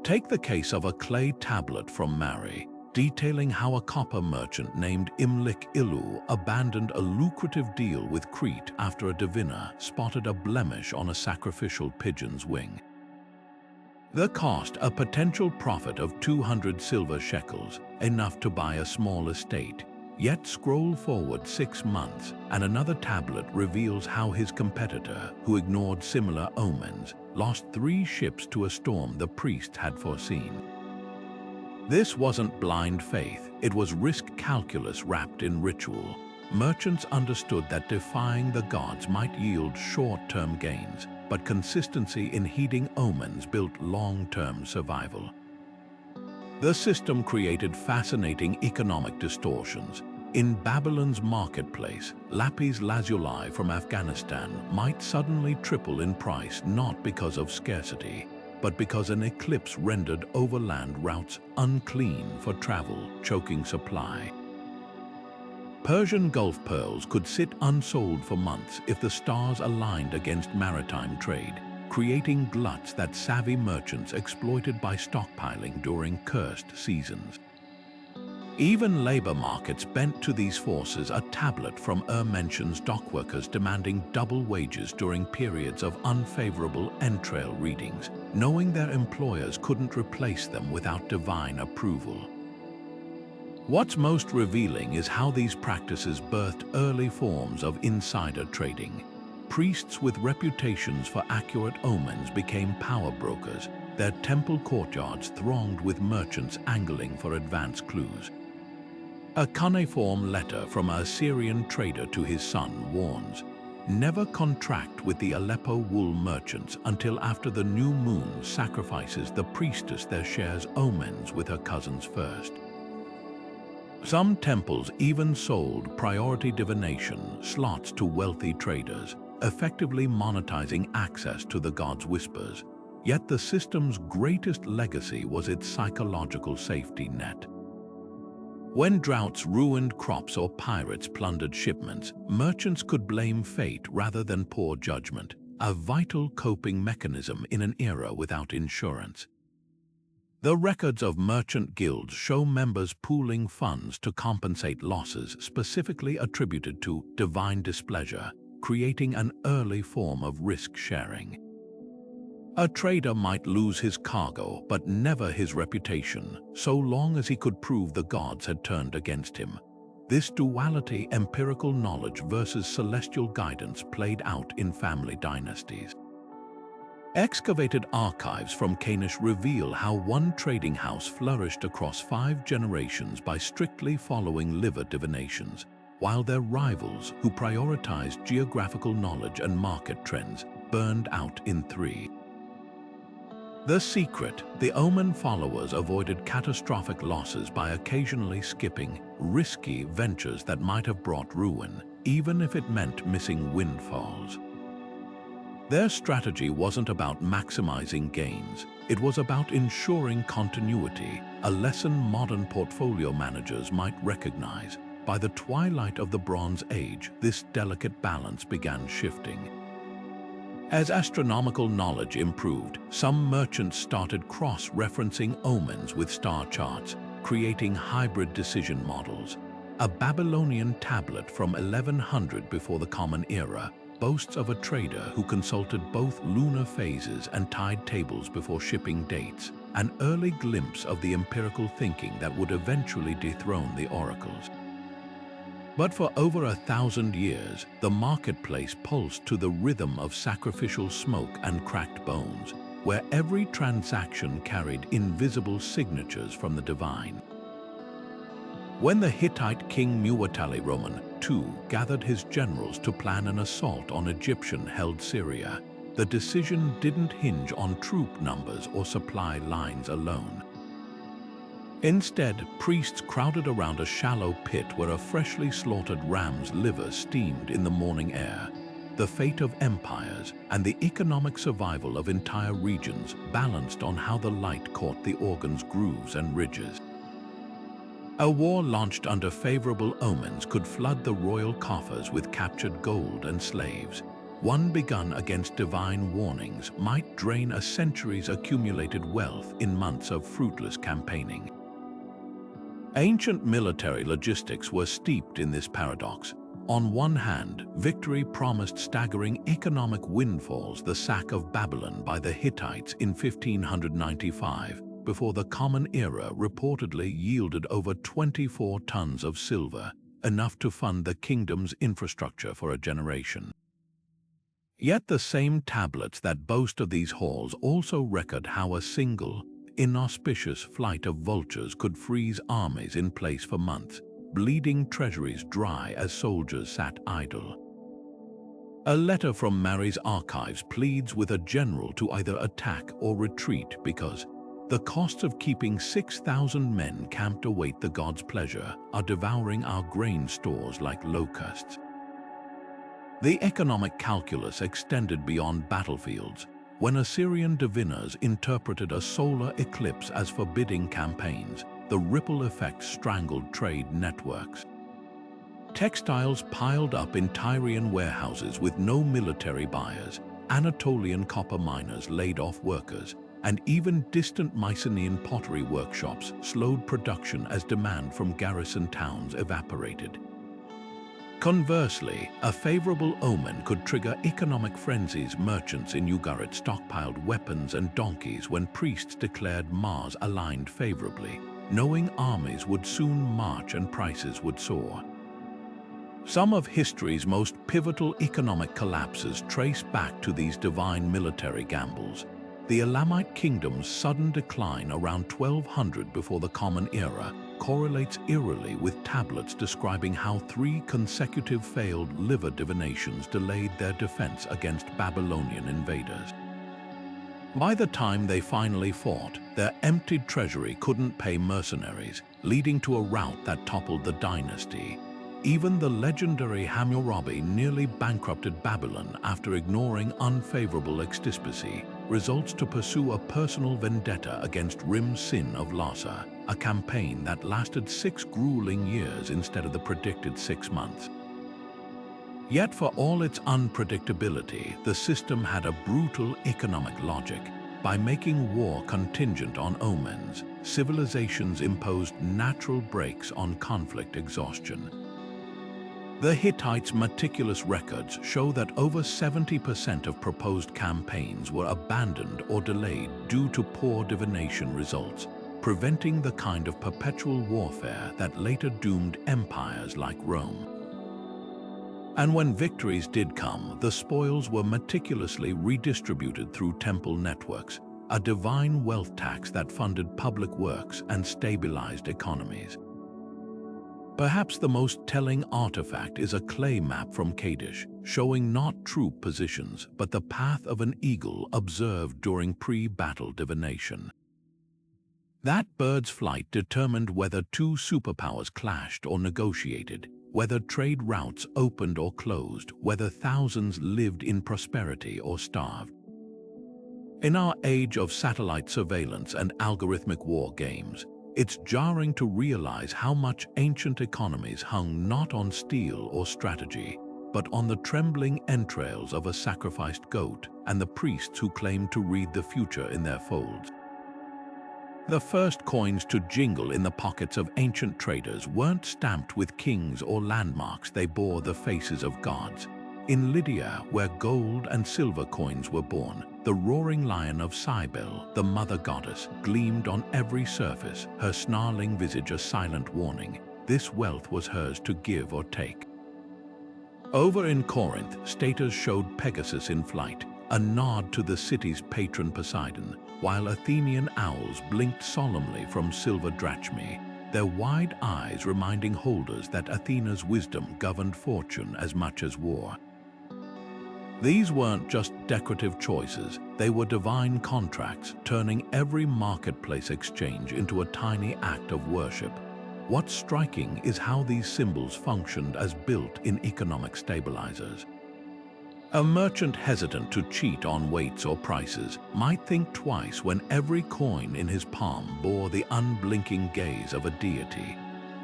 Take the case of a clay tablet from Mari, detailing how a copper merchant named Imlik Ilu abandoned a lucrative deal with Crete after a diviner spotted a blemish on a sacrificial pigeon's wing. The cost: a potential profit of 200 silver shekels, enough to buy a small estate. Yet scroll forward 6 months, and another tablet reveals how his competitor, who ignored similar omens, lost 3 ships to a storm the priest had foreseen. This wasn't blind faith, it was risk calculus wrapped in ritual. Merchants understood that defying the gods might yield short-term gains, but consistency in heeding omens built long-term survival. The system created fascinating economic distortions. In Babylon's marketplace, lapis lazuli from Afghanistan might suddenly triple in price, not because of scarcity, but because an eclipse rendered overland routes unclean for travel, choking supply. Persian Gulf pearls could sit unsold for months if the stars aligned against maritime trade, creating gluts that savvy merchants exploited by stockpiling during cursed seasons. Even labor markets bent to these forces. A tablet from mentions dockworkers demanding double wages during periods of unfavorable entrail readings, knowing their employers couldn't replace them without divine approval. What's most revealing is how these practices birthed early forms of insider trading. Priests with reputations for accurate omens became power brokers, their temple courtyards thronged with merchants angling for advance clues. A cuneiform letter from an Assyrian trader to his son warns, "Never contract with the Aleppo wool merchants until after the new moon sacrifices the priestess their shares omens with her cousins first." Some temples even sold priority divination slots to wealthy traders, effectively monetizing access to the gods' whispers. Yet the system's greatest legacy was its psychological safety net. When droughts ruined crops or pirates plundered shipments, merchants could blame fate rather than poor judgment, a vital coping mechanism in an era without insurance. The records of merchant guilds show members pooling funds to compensate losses specifically attributed to divine displeasure, creating an early form of risk sharing. A trader might lose his cargo, but never his reputation, so long as he could prove the gods had turned against him. This duality, empirical knowledge versus celestial guidance, played out in family dynasties. Excavated archives from Canish reveal how one trading house flourished across 5 generations by strictly following liver divinations, while their rivals, who prioritized geographical knowledge and market trends, burned out in 3. The secret: the omen followers avoided catastrophic losses by occasionally skipping risky ventures that might have brought ruin, even if it meant missing windfalls. Their strategy wasn't about maximizing gains, it was about ensuring continuity, a lesson modern portfolio managers might recognize. By the twilight of the Bronze Age, this delicate balance began shifting. As astronomical knowledge improved, some merchants started cross-referencing omens with star charts, creating hybrid decision models. A Babylonian tablet from 1100 before the Common Era boasts of a trader who consulted both lunar phases and tide tables before shipping dates, an early glimpse of the empirical thinking that would eventually dethrone the oracles. But for over 1,000 years, the marketplace pulsed to the rhythm of sacrificial smoke and cracked bones, where every transaction carried invisible signatures from the divine. When the Hittite king Muwatalli II gathered his generals to plan an assault on Egyptian-held Syria, the decision didn't hinge on troop numbers or supply lines alone. Instead, priests crowded around a shallow pit where a freshly slaughtered ram's liver steamed in the morning air. The fate of empires and the economic survival of entire regions balanced on how the light caught the organ's grooves and ridges. A war launched under favorable omens could flood the royal coffers with captured gold and slaves. One begun against divine warnings might drain a century's accumulated wealth in months of fruitless campaigning. Ancient military logistics were steeped in this paradox. On one hand, victory promised staggering economic windfalls, the sack of Babylon by the Hittites in 1595, before the Common Era reportedly yielded over 24 tons of silver, enough to fund the kingdom's infrastructure for a generation. Yet the same tablets that boast of these hauls also record how a single, inauspicious flight of vultures could freeze armies in place for months, bleeding treasuries dry as soldiers sat idle. A letter from Mary's archives pleads with a general to either attack or retreat because the costs of keeping 6,000 men camped await the god's pleasure are devouring our grain stores like locusts. The economic calculus extended beyond battlefields. When Assyrian diviners interpreted a solar eclipse as forbidding campaigns, the ripple effect strangled trade networks. Textiles piled up in Tyrian warehouses with no military buyers, Anatolian copper miners laid off workers, and even distant Mycenaean pottery workshops slowed production as demand from garrison towns evaporated. Conversely, a favorable omen could trigger economic frenzies. Merchants in Ugarit stockpiled weapons and donkeys when priests declared Mars aligned favorably, knowing armies would soon march and prices would soar. Some of history's most pivotal economic collapses trace back to these divine military gambles. The Elamite kingdom's sudden decline around 1200 before the Common Era correlates eerily with tablets describing how 3 consecutive failed liver divinations delayed their defense against Babylonian invaders. By the time they finally fought, their emptied treasury couldn't pay mercenaries, leading to a rout that toppled the dynasty. Even the legendary Hammurabi nearly bankrupted Babylon after ignoring unfavorable extispicy, results to pursue a personal vendetta against Rim-Sin of Lhasa, a campaign that lasted 6 grueling years instead of the predicted 6 months. Yet for all its unpredictability, the system had a brutal economic logic. By making war contingent on omens, civilizations imposed natural brakes on conflict exhaustion. The Hittites' meticulous records show that over 70% of proposed campaigns were abandoned or delayed due to poor divination results, preventing the kind of perpetual warfare that later doomed empires like Rome. And when victories did come, the spoils were meticulously redistributed through temple networks, a divine wealth tax that funded public works and stabilized economies. Perhaps the most telling artifact is a clay map from Kadesh, showing not troop positions but the path of an eagle observed during pre-battle divination. That bird's flight determined whether 2 superpowers clashed or negotiated, whether trade routes opened or closed, whether thousands lived in prosperity or starved. In our age of satellite surveillance and algorithmic war games, it's jarring to realize how much ancient economies hung not on steel or strategy, but on the trembling entrails of a sacrificed goat and the priests who claimed to read the future in their folds. The first coins to jingle in the pockets of ancient traders weren't stamped with kings or landmarks, they bore the faces of gods. In Lydia, where gold and silver coins were born, the roaring lion of Cybele, the mother goddess, gleamed on every surface, her snarling visage a silent warning. This wealth was hers to give or take. Over in Corinth, staters showed Pegasus in flight, a nod to the city's patron Poseidon, while Athenian owls blinked solemnly from silver drachmae, their wide eyes reminding holders that Athena's wisdom governed fortune as much as war. These weren't just decorative choices, they were divine contracts, turning every marketplace exchange into a tiny act of worship. What's striking is how these symbols functioned as built-in economic stabilizers. A merchant hesitant to cheat on weights or prices might think twice when every coin in his palm bore the unblinking gaze of a deity.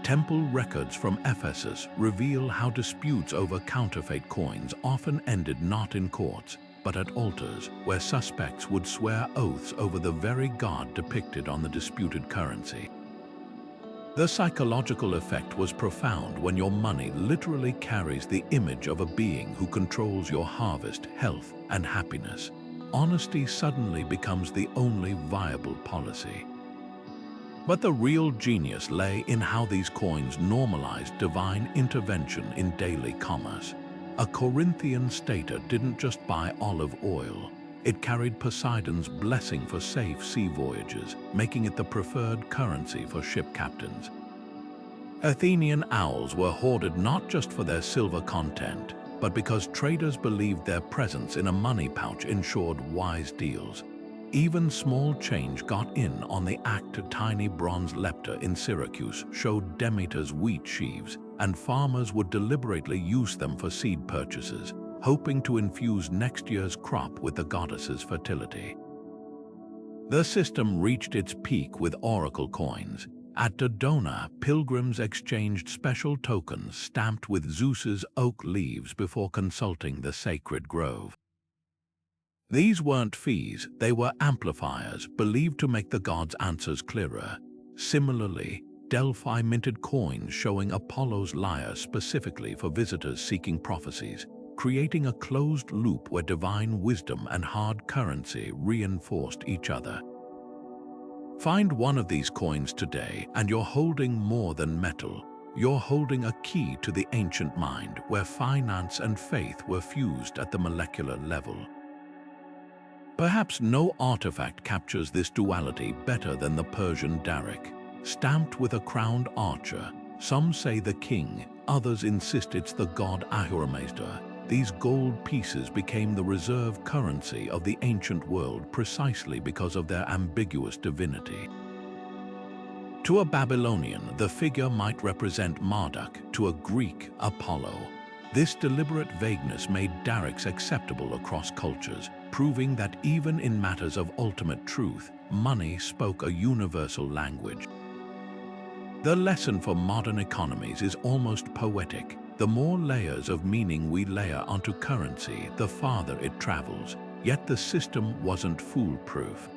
Temple records from Ephesus reveal how disputes over counterfeit coins often ended not in courts, but at altars, where suspects would swear oaths over the very god depicted on the disputed currency. The psychological effect was profound when your money literally carries the image of a being who controls your harvest, health, and happiness. Honesty suddenly becomes the only viable policy. But the real genius lay in how these coins normalized divine intervention in daily commerce. A Corinthian stater didn't just buy olive oil. It carried Poseidon's blessing for safe sea voyages, making it the preferred currency for ship captains. Athenian owls were hoarded not just for their silver content, but because traders believed their presence in a money pouch ensured wise deals. Even small change got in on the act. A tiny bronze lepta in Syracuse showed Demeter's wheat sheaves, and farmers would deliberately use them for seed purchases, hoping to infuse next year's crop with the goddess's fertility. The system reached its peak with oracle coins. At Dodona, pilgrims exchanged special tokens stamped with Zeus's oak leaves before consulting the sacred grove. These weren't fees, they were amplifiers, believed to make the gods' answers clearer. Similarly, Delphi minted coins showing Apollo's lyre specifically for visitors seeking prophecies, creating a closed loop where divine wisdom and hard currency reinforced each other. Find one of these coins today and you're holding more than metal. You're holding a key to the ancient mind where finance and faith were fused at the molecular level. Perhaps no artifact captures this duality better than the Persian daric. Stamped with a crowned archer, some say the king, others insist it's the god Ahurmazda. These gold pieces became the reserve currency of the ancient world precisely because of their ambiguous divinity. To a Babylonian, the figure might represent Marduk, to a Greek, Apollo. This deliberate vagueness made darics acceptable across cultures, proving that even in matters of ultimate truth, money spoke a universal language. The lesson for modern economies is almost poetic. The more layers of meaning we layer onto currency, the farther it travels. Yet the system wasn't foolproof.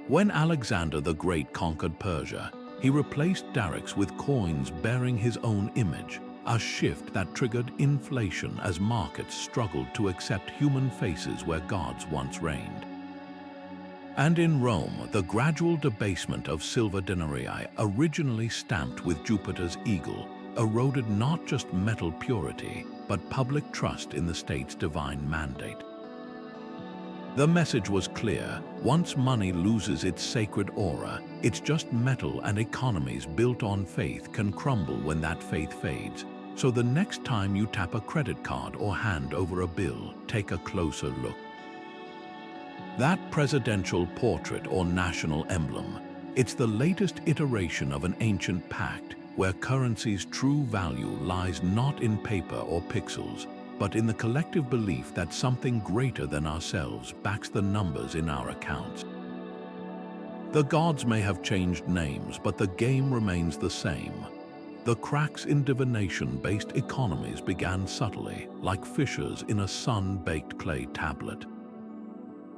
When Alexander the Great conquered Persia, he replaced darics with coins bearing his own image, a shift that triggered inflation as markets struggled to accept human faces where gods once reigned. And in Rome, the gradual debasement of silver denarii, originally stamped with Jupiter's eagle, eroded not just metal purity, but public trust in the state's divine mandate. The message was clear: once money loses its sacred aura, it's just metal, and economies built on faith can crumble when that faith fades. So the next time you tap a credit card or hand over a bill, take a closer look. That presidential portrait or national emblem, it's the latest iteration of an ancient pact where currency's true value lies not in paper or pixels, but in the collective belief that something greater than ourselves backs the numbers in our accounts. The gods may have changed names, but the game remains the same. The cracks in divination-based economies began subtly, like fissures in a sun-baked clay tablet.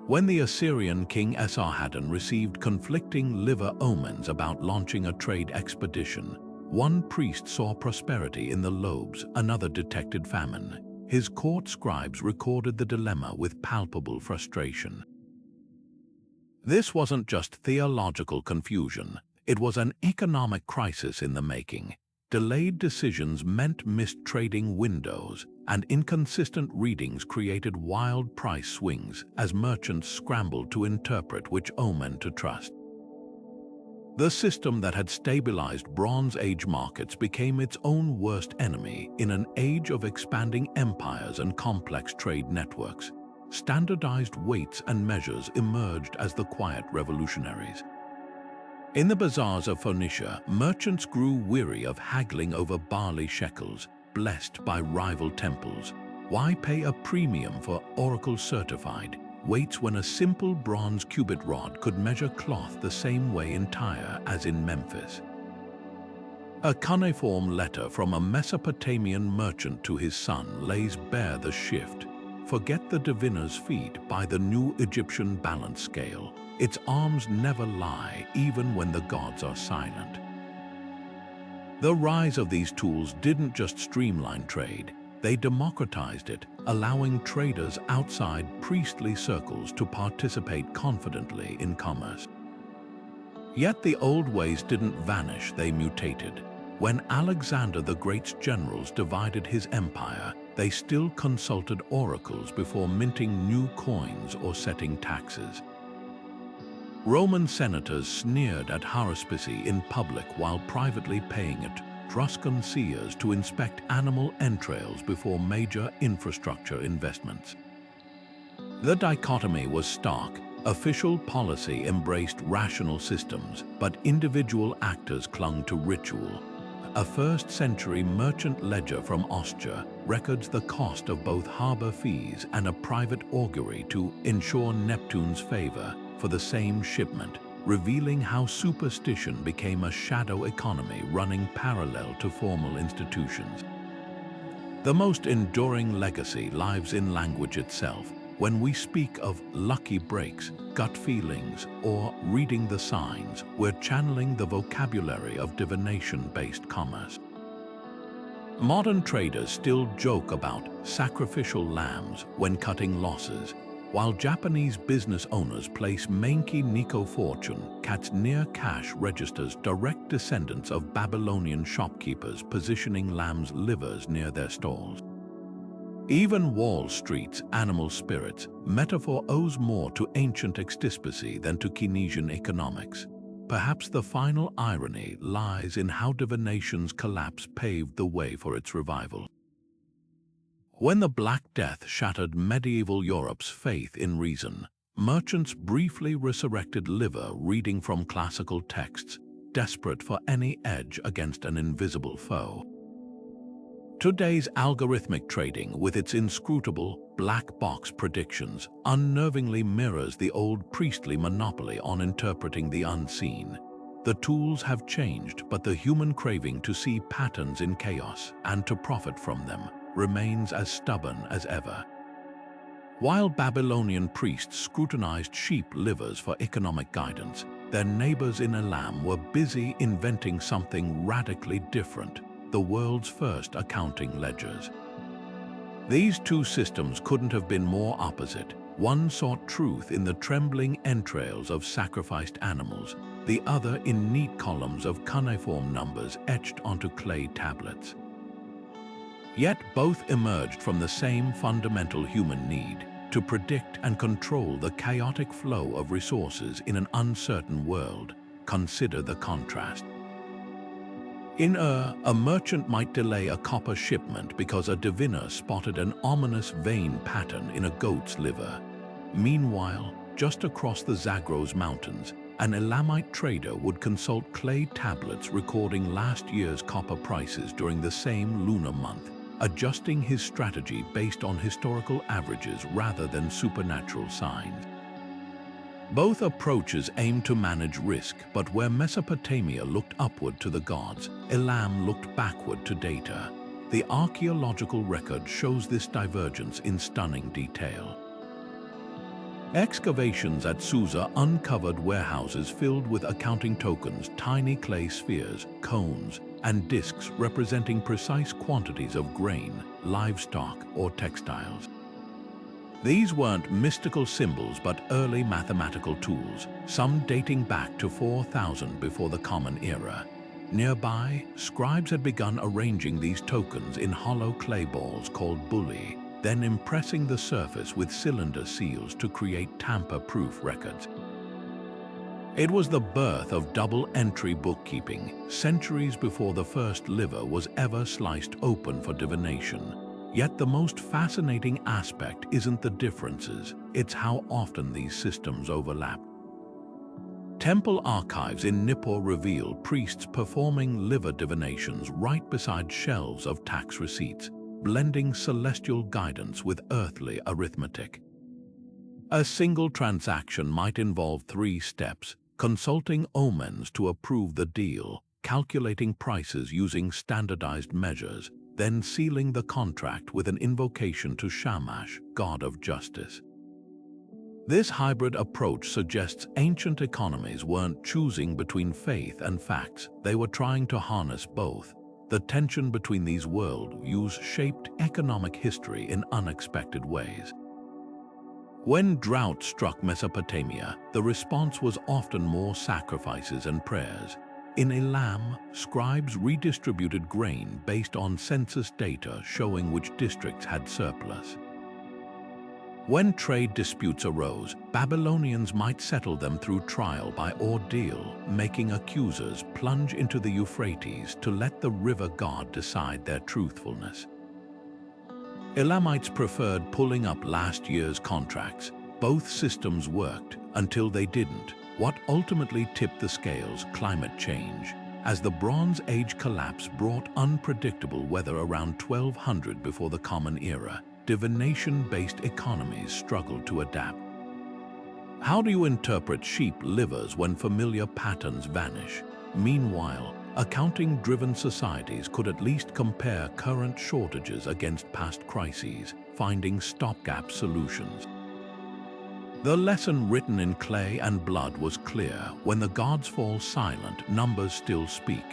When the Assyrian king Esarhaddon received conflicting liver omens about launching a trade expedition, one priest saw prosperity in the lobes, another detected famine. His court scribes recorded the dilemma with palpable frustration. This wasn't just theological confusion, it was an economic crisis in the making. Delayed decisions meant missed trading windows, and inconsistent readings created wild price swings as merchants scrambled to interpret which omen to trust. The system that had stabilized Bronze Age markets became its own worst enemy in an age of expanding empires and complex trade networks. Standardized weights and measures emerged as the quiet revolutionaries. In the bazaars of Phoenicia, merchants grew weary of haggling over barley shekels, blessed by rival temples. Why pay a premium for oracle-certified weights when a simple bronze cubit rod could measure cloth the same way in Tyre as in Memphis? A cuneiform letter from a Mesopotamian merchant to his son lays bare the shift. Forget the diviner's feet by the new Egyptian balance scale. Its arms never lie, even when the gods are silent. The rise of these tools didn't just streamline trade, they democratized it, allowing traders outside priestly circles to participate confidently in commerce. Yet the old ways didn't vanish, they mutated. When Alexander the Great's generals divided his empire, they still consulted oracles before minting new coins or setting taxes. Roman senators sneered at haruspicy in public while privately paying Etruscan seers to inspect animal entrails before major infrastructure investments. The dichotomy was stark. Official policy embraced rational systems, but individual actors clung to ritual. A first-century merchant ledger from Ostia records the cost of both harbor fees and a private augury to ensure Neptune's favor for the same shipment, revealing how superstition became a shadow economy running parallel to formal institutions. The most enduring legacy lies in language itself. When we speak of lucky breaks, gut feelings, or reading the signs, we're channeling the vocabulary of divination-based commerce. Modern traders still joke about sacrificial lambs when cutting losses, while Japanese business owners place Menki Nikko fortune cats near cash registers, direct descendants of Babylonian shopkeepers positioning lambs' livers near their stalls. Even Wall Street's animal spirits metaphor owes more to ancient extispicy than to Keynesian economics. Perhaps the final irony lies in how divination's collapse paved the way for its revival. When the Black Death shattered medieval Europe's faith in reason, merchants briefly resurrected liver reading from classical texts, desperate for any edge against an invisible foe. Today's algorithmic trading, with its inscrutable black box predictions, unnervingly mirrors the old priestly monopoly on interpreting the unseen. The tools have changed, but the human craving to see patterns in chaos and to profit from them remains as stubborn as ever. While Babylonian priests scrutinized sheep livers for economic guidance, their neighbors in Elam were busy inventing something radically different: the world's first accounting ledgers. These two systems couldn't have been more opposite. One sought truth in the trembling entrails of sacrificed animals, the other in neat columns of cuneiform numbers etched onto clay tablets. Yet both emerged from the same fundamental human need to predict and control the chaotic flow of resources in an uncertain world. Consider the contrast. In a merchant might delay a copper shipment because a diviner spotted an ominous vein pattern in a goat's liver. Meanwhile, just across the Zagros Mountains, an Elamite trader would consult clay tablets recording last year's copper prices during the same lunar month, adjusting his strategy based on historical averages rather than supernatural signs. Both approaches aim to manage risk, but where Mesopotamia looked upward to the gods, Elam looked backward to data. The archaeological record shows this divergence in stunning detail. Excavations at Susa uncovered warehouses filled with accounting tokens, tiny clay spheres, cones, and discs representing precise quantities of grain, livestock, or textiles. These weren't mystical symbols but early mathematical tools, some dating back to 4000 before the Common Era. Nearby, scribes had begun arranging these tokens in hollow clay balls called bulli, then impressing the surface with cylinder seals to create tamper-proof records. It was the birth of double-entry bookkeeping, centuries before the first liver was ever sliced open for divination. Yet the most fascinating aspect isn't the differences, it's how often these systems overlap. Temple archives in Nippur reveal priests performing liver divinations right beside shelves of tax receipts, blending celestial guidance with earthly arithmetic. A single transaction might involve 3 steps: consulting omens to approve the deal, calculating prices using standardized measures, then sealing the contract with an invocation to Shamash, god of justice. This hybrid approach suggests ancient economies weren't choosing between faith and facts, they were trying to harness both. The tension between these worldviews shaped economic history in unexpected ways. When drought struck Mesopotamia, the response was often more sacrifices and prayers. In Elam, scribes redistributed grain based on census data showing which districts had surplus. When trade disputes arose, Babylonians might settle them through trial by ordeal, making accusers plunge into the Euphrates to let the river god decide their truthfulness. Elamites preferred pulling up last year's contracts. Both systems worked until they didn't. What ultimately tipped the scales? Climate change. As the Bronze Age collapse brought unpredictable weather around 1200 before the Common Era, divination-based economies struggled to adapt. How do you interpret sheep livers when familiar patterns vanish? Meanwhile, accounting-driven societies could at least compare current shortages against past crises, finding stopgap solutions. The lesson written in clay and blood was clear: when the gods fall silent, numbers still speak.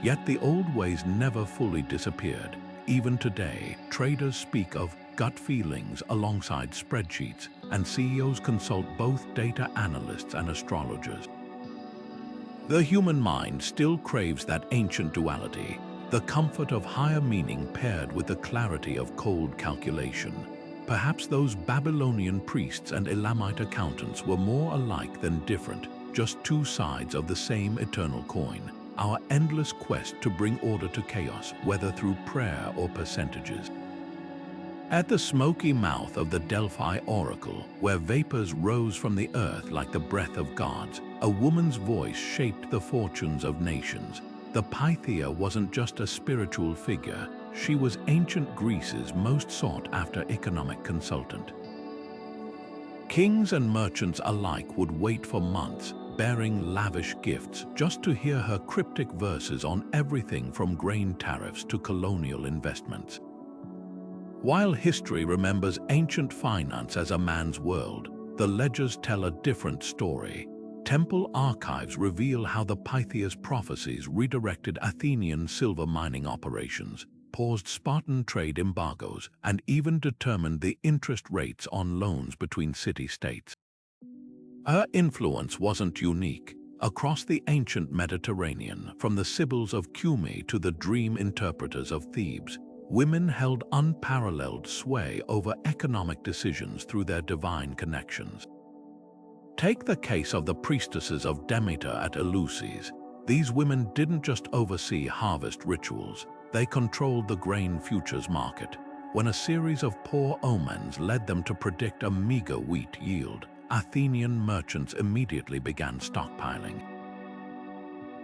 Yet the old ways never fully disappeared. Even today, traders speak of gut feelings alongside spreadsheets, and CEOs consult both data analysts and astrologers. The human mind still craves that ancient duality, the comfort of higher meaning paired with the clarity of cold calculation. Perhaps those Babylonian priests and Elamite accountants were more alike than different, just two sides of the same eternal coin, our endless quest to bring order to chaos, whether through prayer or percentages. At the smoky mouth of the Delphi oracle, where vapors rose from the earth like the breath of gods, a woman's voice shaped the fortunes of nations. The Pythia wasn't just a spiritual figure, she was ancient Greece's most sought-after economic consultant. Kings and merchants alike would wait for months, bearing lavish gifts, just to hear her cryptic verses on everything from grain tariffs to colonial investments. While history remembers ancient finance as a man's world, the ledgers tell a different story. Temple archives reveal how the Pythia's prophecies redirected Athenian silver mining operations, paused Spartan trade embargoes, and even determined the interest rates on loans between city-states. Her influence wasn't unique. Across the ancient Mediterranean, from the Sibyls of Cumae to the dream interpreters of Thebes, women held unparalleled sway over economic decisions through their divine connections. Take the case of the priestesses of Demeter at Eleusis. These women didn't just oversee harvest rituals, they controlled the grain futures market. When a series of poor omens led them to predict a meager wheat yield, Athenian merchants immediately began stockpiling.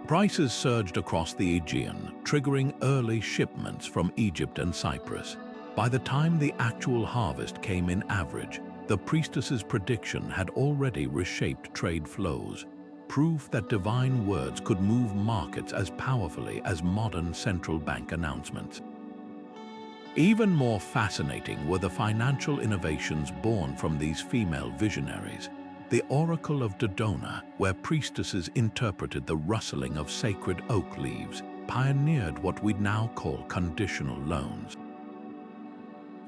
Prices surged across the Aegean, triggering early shipments from Egypt and Cyprus. By the time the actual harvest came in average, the priestess's prediction had already reshaped trade flows, proof that divine words could move markets as powerfully as modern central bank announcements. Even more fascinating were the financial innovations born from these female visionaries. The Oracle of Dodona, where priestesses interpreted the rustling of sacred oak leaves, pioneered what we'd now call conditional loans.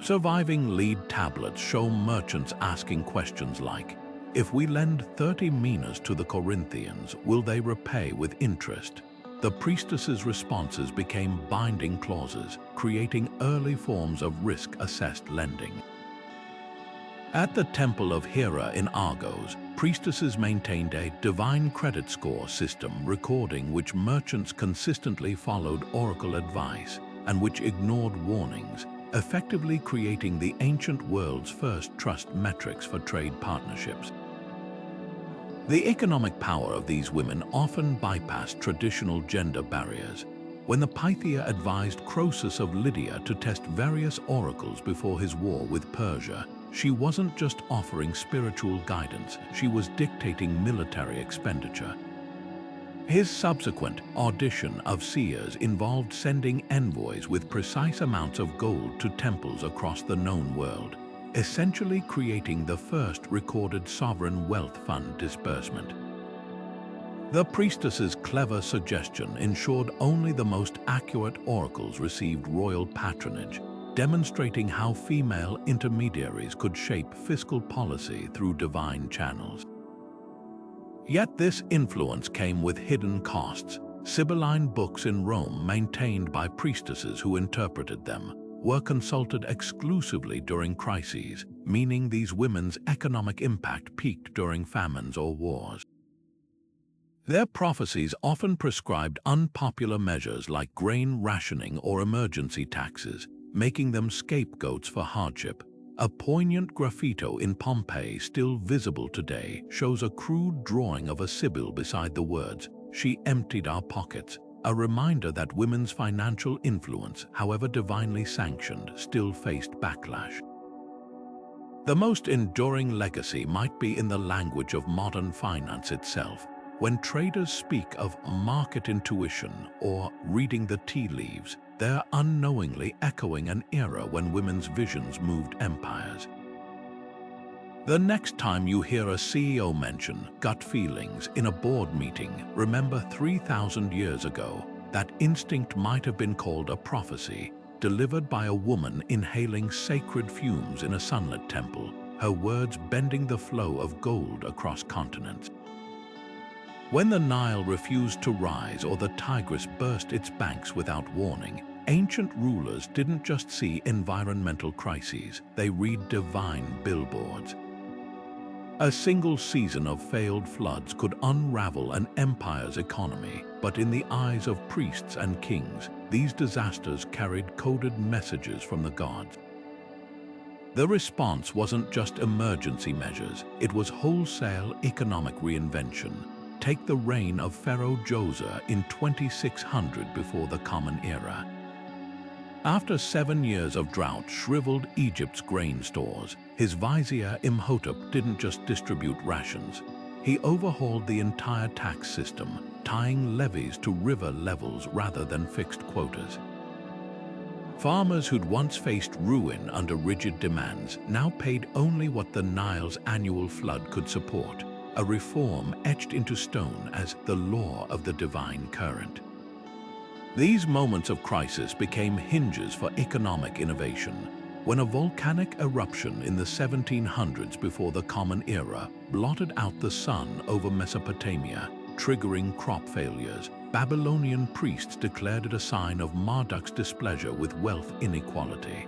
Surviving lead tablets show merchants asking questions like, if we lend 30 minas to the Corinthians, will they repay with interest? The priestesses' responses became binding clauses, creating early forms of risk-assessed lending. At the Temple of Hera in Argos, priestesses maintained a divine credit score system recording which merchants consistently followed oracle advice and which ignored warnings, effectively creating the ancient world's first trust metrics for trade partnerships. The economic power of these women often bypassed traditional gender barriers. When the Pythia advised Croesus of Lydia to test various oracles before his war with Persia, she wasn't just offering spiritual guidance, she was dictating military expenditure. His subsequent audition of seers involved sending envoys with precise amounts of gold to temples across the known world, essentially creating the first recorded sovereign wealth fund disbursement. The priestess's clever suggestion ensured only the most accurate oracles received royal patronage, demonstrating how female intermediaries could shape fiscal policy through divine channels. Yet this influence came with hidden costs. Sibylline books in Rome, maintained by priestesses who interpreted them, were consulted exclusively during crises, meaning these women's economic impact peaked during famines or wars. Their prophecies often prescribed unpopular measures like grain rationing or emergency taxes, making them scapegoats for hardship. A poignant graffito in Pompeii, still visible today, shows a crude drawing of a sibyl beside the words, "She emptied our pockets," a reminder that women's financial influence, however divinely sanctioned, still faced backlash. The most enduring legacy might be in the language of modern finance itself. When traders speak of market intuition or reading the tea leaves, they're unknowingly echoing an era when women's visions moved empires. The next time you hear a CEO mention gut feelings in a board meeting, remember 3,000 years ago, that instinct might have been called a prophecy, delivered by a woman inhaling sacred fumes in a sunlit temple, her words bending the flow of gold across continents. When the Nile refused to rise or the Tigris burst its banks without warning, ancient rulers didn't just see environmental crises, they read divine billboards. A single season of failed floods could unravel an empire's economy, but in the eyes of priests and kings, these disasters carried coded messages from the gods. The response wasn't just emergency measures, it was wholesale economic reinvention. Take the reign of Pharaoh Djoser in 2600 before the Common Era. After 7 years of drought shriveled Egypt's grain stores, his vizier Imhotep didn't just distribute rations. He overhauled the entire tax system, tying levies to river levels rather than fixed quotas. Farmers who'd once faced ruin under rigid demands now paid only what the Nile's annual flood could support, a reform etched into stone as the law of the divine current. These moments of crisis became hinges for economic innovation. When a volcanic eruption in the 1700s before the Common Era blotted out the sun over Mesopotamia, triggering crop failures, Babylonian priests declared it a sign of Marduk's displeasure with wealth inequality.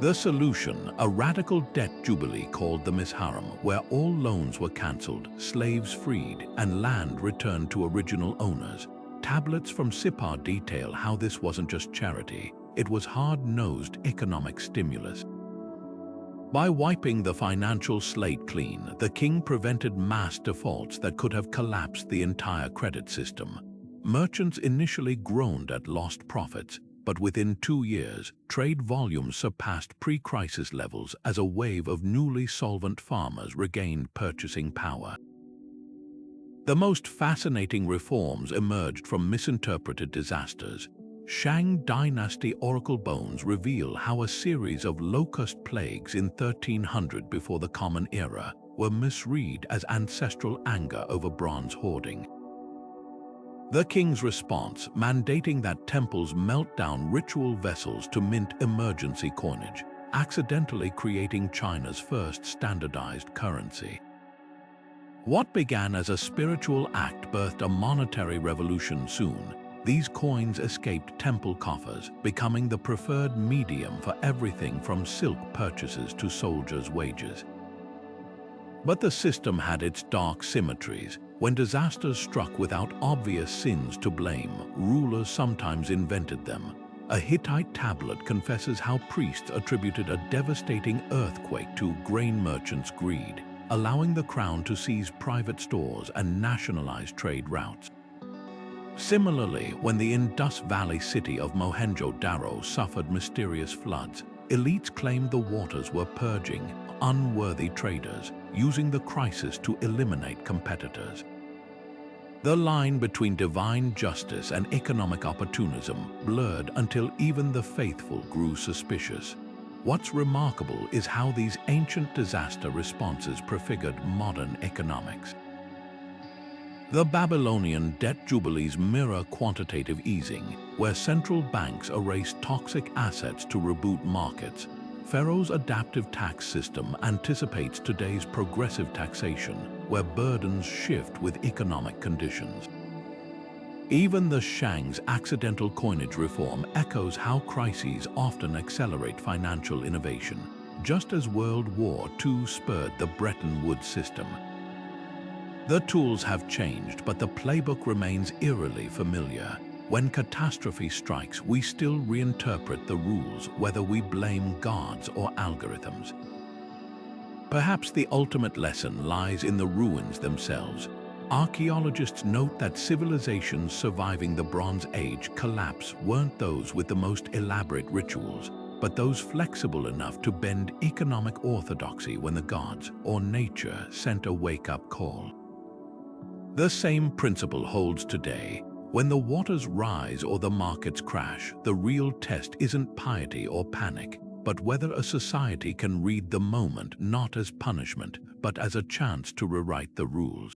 The solution, a radical debt jubilee called the Misharam, where all loans were cancelled, slaves freed, and land returned to original owners. Tablets from Sippar detail how this wasn't just charity, it was hard-nosed economic stimulus. By wiping the financial slate clean, the king prevented mass defaults that could have collapsed the entire credit system. Merchants initially groaned at lost profits, but within 2 years, trade volumes surpassed pre-crisis levels as a wave of newly solvent farmers regained purchasing power. The most fascinating reforms emerged from misinterpreted disasters. Shang Dynasty oracle bones reveal how a series of locust plagues in 1300 before the Common Era were misread as ancestral anger over bronze hoarding. The king's response, mandating that temples melt down ritual vessels to mint emergency coinage, accidentally creating China's first standardized currency. What began as a spiritual act birthed a monetary revolution soon. These coins escaped temple coffers, becoming the preferred medium for everything from silk purchases to soldiers' wages. But the system had its dark symmetries. When disasters struck without obvious sins to blame, rulers sometimes invented them. A Hittite tablet confesses how priests attributed a devastating earthquake to grain merchants' greed, allowing the crown to seize private stores and nationalize trade routes. Similarly, when the Indus Valley city of Mohenjo-Daro suffered mysterious floods, elites claimed the waters were purging unworthy traders, using the crisis to eliminate competitors. The line between divine justice and economic opportunism blurred until even the faithful grew suspicious. What's remarkable is how these ancient disaster responses prefigured modern economics. The Babylonian debt jubilees mirror quantitative easing, where central banks erase toxic assets to reboot markets. Pharaoh's adaptive tax system anticipates today's progressive taxation, where burdens shift with economic conditions. Even the Shang's accidental coinage reform echoes how crises often accelerate financial innovation, just as World War II spurred the Bretton Woods system. The tools have changed, but the playbook remains eerily familiar. When catastrophe strikes, we still reinterpret the rules, whether we blame gods or algorithms. Perhaps the ultimate lesson lies in the ruins themselves. Archaeologists note that civilizations surviving the Bronze Age collapse weren't those with the most elaborate rituals, but those flexible enough to bend economic orthodoxy when the gods or nature sent a wake-up call. The same principle holds today. When the waters rise or the markets crash, the real test isn't piety or panic, but whether a society can read the moment not as punishment, but as a chance to rewrite the rules.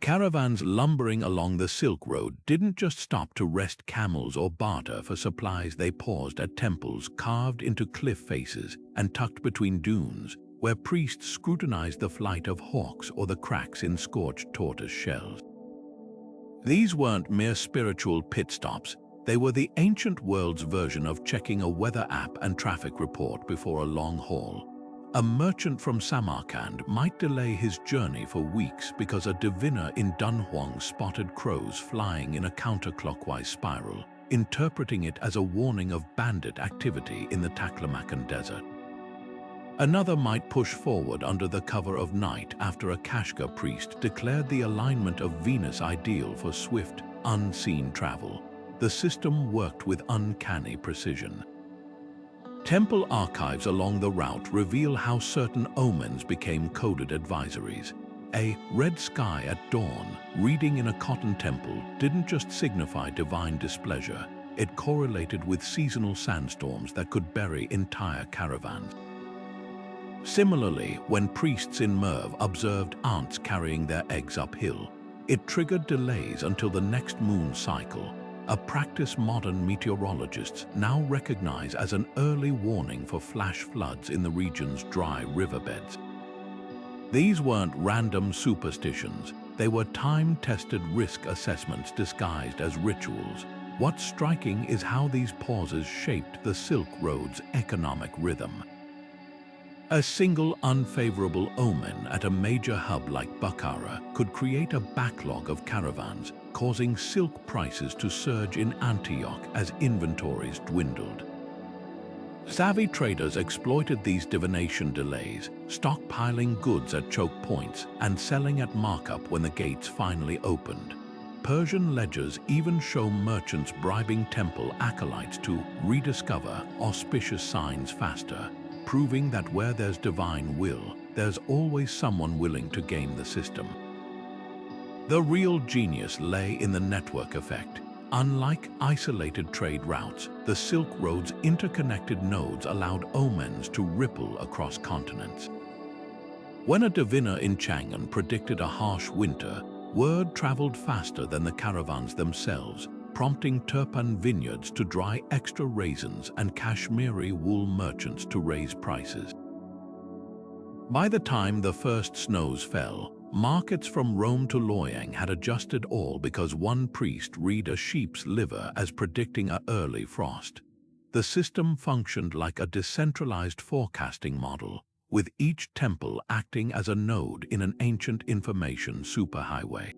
Caravans lumbering along the Silk Road didn't just stop to rest camels or barter for supplies. They paused at temples carved into cliff faces and tucked between dunes, where priests scrutinized the flight of hawks or the cracks in scorched tortoise shells. These weren't mere spiritual pit stops. They were the ancient world's version of checking a weather app and traffic report before a long haul. A merchant from Samarkand might delay his journey for weeks because a diviner in Dunhuang spotted crows flying in a counterclockwise spiral, interpreting it as a warning of bandit activity in the Taklamakan desert. Another might push forward under the cover of night after a Kashgar priest declared the alignment of Venus ideal for swift, unseen travel. The system worked with uncanny precision. Temple archives along the route reveal how certain omens became coded advisories. A red sky at dawn, reading in a cotton temple, didn't just signify divine displeasure. It correlated with seasonal sandstorms that could bury entire caravans. Similarly, when priests in Merv observed ants carrying their eggs uphill, it triggered delays until the next moon cycle, a practice modern meteorologists now recognize as an early warning for flash floods in the region's dry riverbeds. These weren't random superstitions. They were time-tested risk assessments disguised as rituals. What's striking is how these pauses shaped the Silk Road's economic rhythm. A single unfavorable omen at a major hub like Bukhara could create a backlog of caravans, causing silk prices to surge in Antioch as inventories dwindled. Savvy traders exploited these divination delays, stockpiling goods at choke points and selling at markup when the gates finally opened. Persian ledgers even show merchants bribing temple acolytes to rediscover auspicious signs faster, proving that where there's divine will, there's always someone willing to game the system. The real genius lay in the network effect. Unlike isolated trade routes, the Silk Road's interconnected nodes allowed omens to ripple across continents. When a diviner in Chang'an predicted a harsh winter, word traveled faster than the caravans themselves, prompting Turpan vineyards to dry extra raisins and Kashmiri wool merchants to raise prices. By the time the first snows fell, markets from Rome to Loyang had adjusted, all because one priest read a sheep's liver as predicting an early frost. The system functioned like a decentralized forecasting model, with each temple acting as a node in an ancient information superhighway.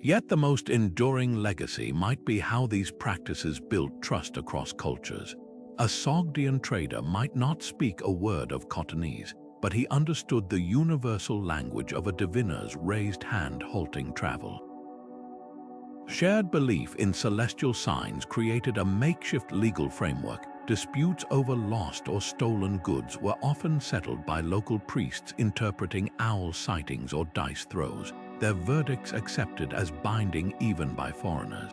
Yet the most enduring legacy might be how these practices built trust across cultures. A Sogdian trader might not speak a word of Cottonese, but he understood the universal language of a diviner's raised hand halting travel. Shared belief in celestial signs created a makeshift legal framework. Disputes over lost or stolen goods were often settled by local priests interpreting owl sightings or dice throws, their verdicts accepted as binding even by foreigners.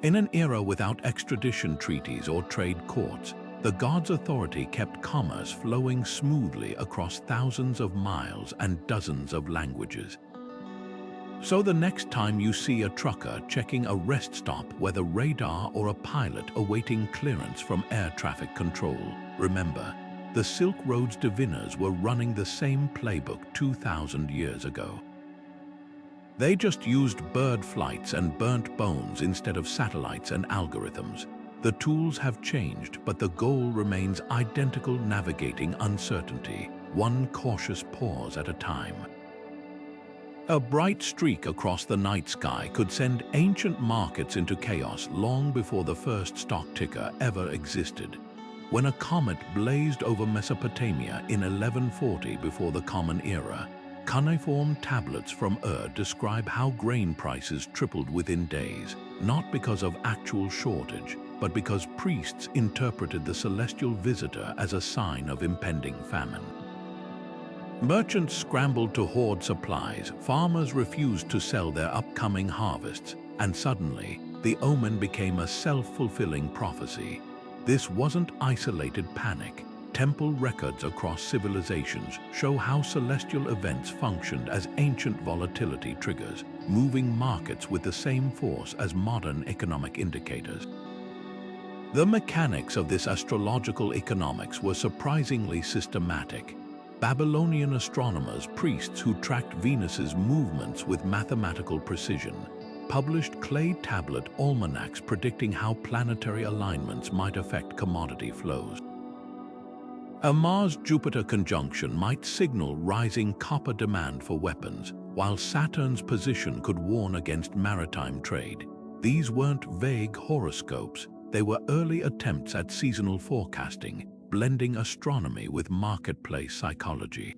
In an era without extradition treaties or trade courts, the god's authority kept commerce flowing smoothly across thousands of miles and dozens of languages. So the next time you see a trucker checking a rest stop with a radar or a pilot awaiting clearance from air traffic control, remember, the Silk Road's diviners were running the same playbook 2,000 years ago. They just used bird flights and burnt bones instead of satellites and algorithms. The tools have changed, but the goal remains identical: navigating uncertainty, one cautious pause at a time. A bright streak across the night sky could send ancient markets into chaos long before the first stock ticker ever existed. When a comet blazed over Mesopotamia in 1140 before the Common Era, cuneiform tablets from describe how grain prices tripled within days, not because of actual shortage, but because priests interpreted the celestial visitor as a sign of impending famine. Merchants scrambled to hoard supplies, farmers refused to sell their upcoming harvests, and suddenly, the omen became a self-fulfilling prophecy. This wasn't isolated panic. Temple records across civilizations show how celestial events functioned as ancient volatility triggers, moving markets with the same force as modern economic indicators. The mechanics of this astrological economics were surprisingly systematic. Babylonian astronomers, priests who tracked Venus's movements with mathematical precision, published clay tablet almanacs predicting how planetary alignments might affect commodity flows. A Mars-Jupiter conjunction might signal rising copper demand for weapons, while Saturn's position could warn against maritime trade. These weren't vague horoscopes, they were early attempts at seasonal forecasting, blending astronomy with marketplace psychology.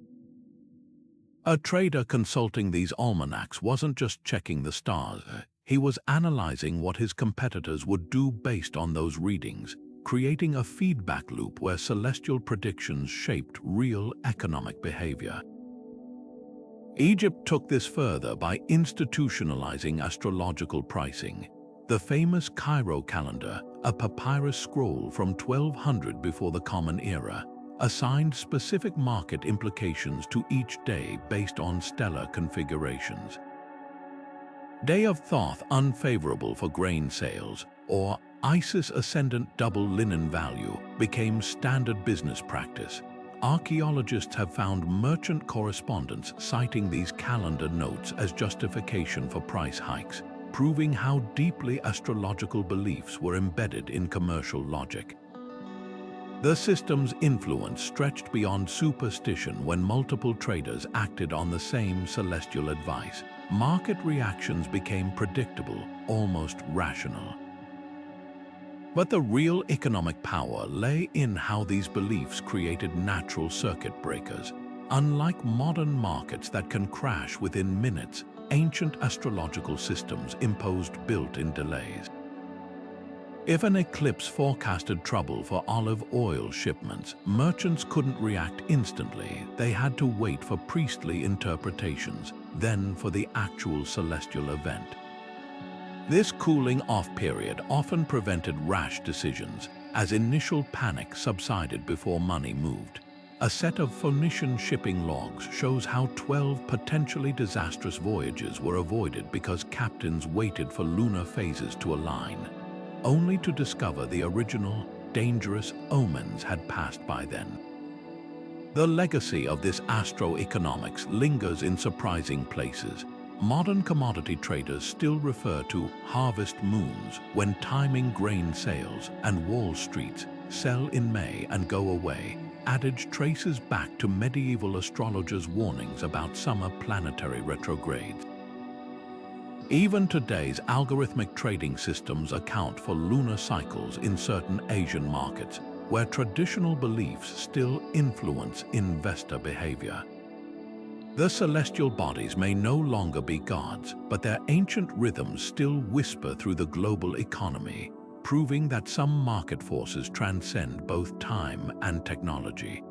A trader consulting these almanacs wasn't just checking the stars, he was analyzing what his competitors would do based on those readings, creating a feedback loop where celestial predictions shaped real economic behavior. Egypt took this further by institutionalizing astrological pricing. The famous Cairo calendar, a papyrus scroll from 1200 before the Common Era, assigned specific market implications to each day based on stellar configurations. Day of Thoth unfavorable for grain sales, or Isis ascendant double linen value, became standard business practice. Archaeologists have found merchant correspondence citing these calendar notes as justification for price hikes, proving how deeply astrological beliefs were embedded in commercial logic. The system's influence stretched beyond superstition when multiple traders acted on the same celestial advice. Market reactions became predictable, almost rational. But the real economic power lay in how these beliefs created natural circuit breakers. Unlike modern markets that can crash within minutes, ancient astrological systems imposed built-in delays. If an eclipse forecasted trouble for olive oil shipments, merchants couldn't react instantly. They had to wait for priestly interpretations, then for the actual celestial event. This cooling-off period often prevented rash decisions, as initial panic subsided before money moved. A set of Phoenician shipping logs shows how 12 potentially disastrous voyages were avoided because captains waited for lunar phases to align, only to discover the original, dangerous omens had passed by then. The legacy of this astro-economics lingers in surprising places. Modern commodity traders still refer to harvest moons when timing grain sales, and Wall Street's sell in May and go away adage traces back to medieval astrologers' warnings about summer planetary retrogrades. Even today's algorithmic trading systems account for lunar cycles in certain Asian markets, where traditional beliefs still influence investor behavior. The celestial bodies may no longer be gods, but their ancient rhythms still whisper through the global economy, proving that some market forces transcend both time and technology.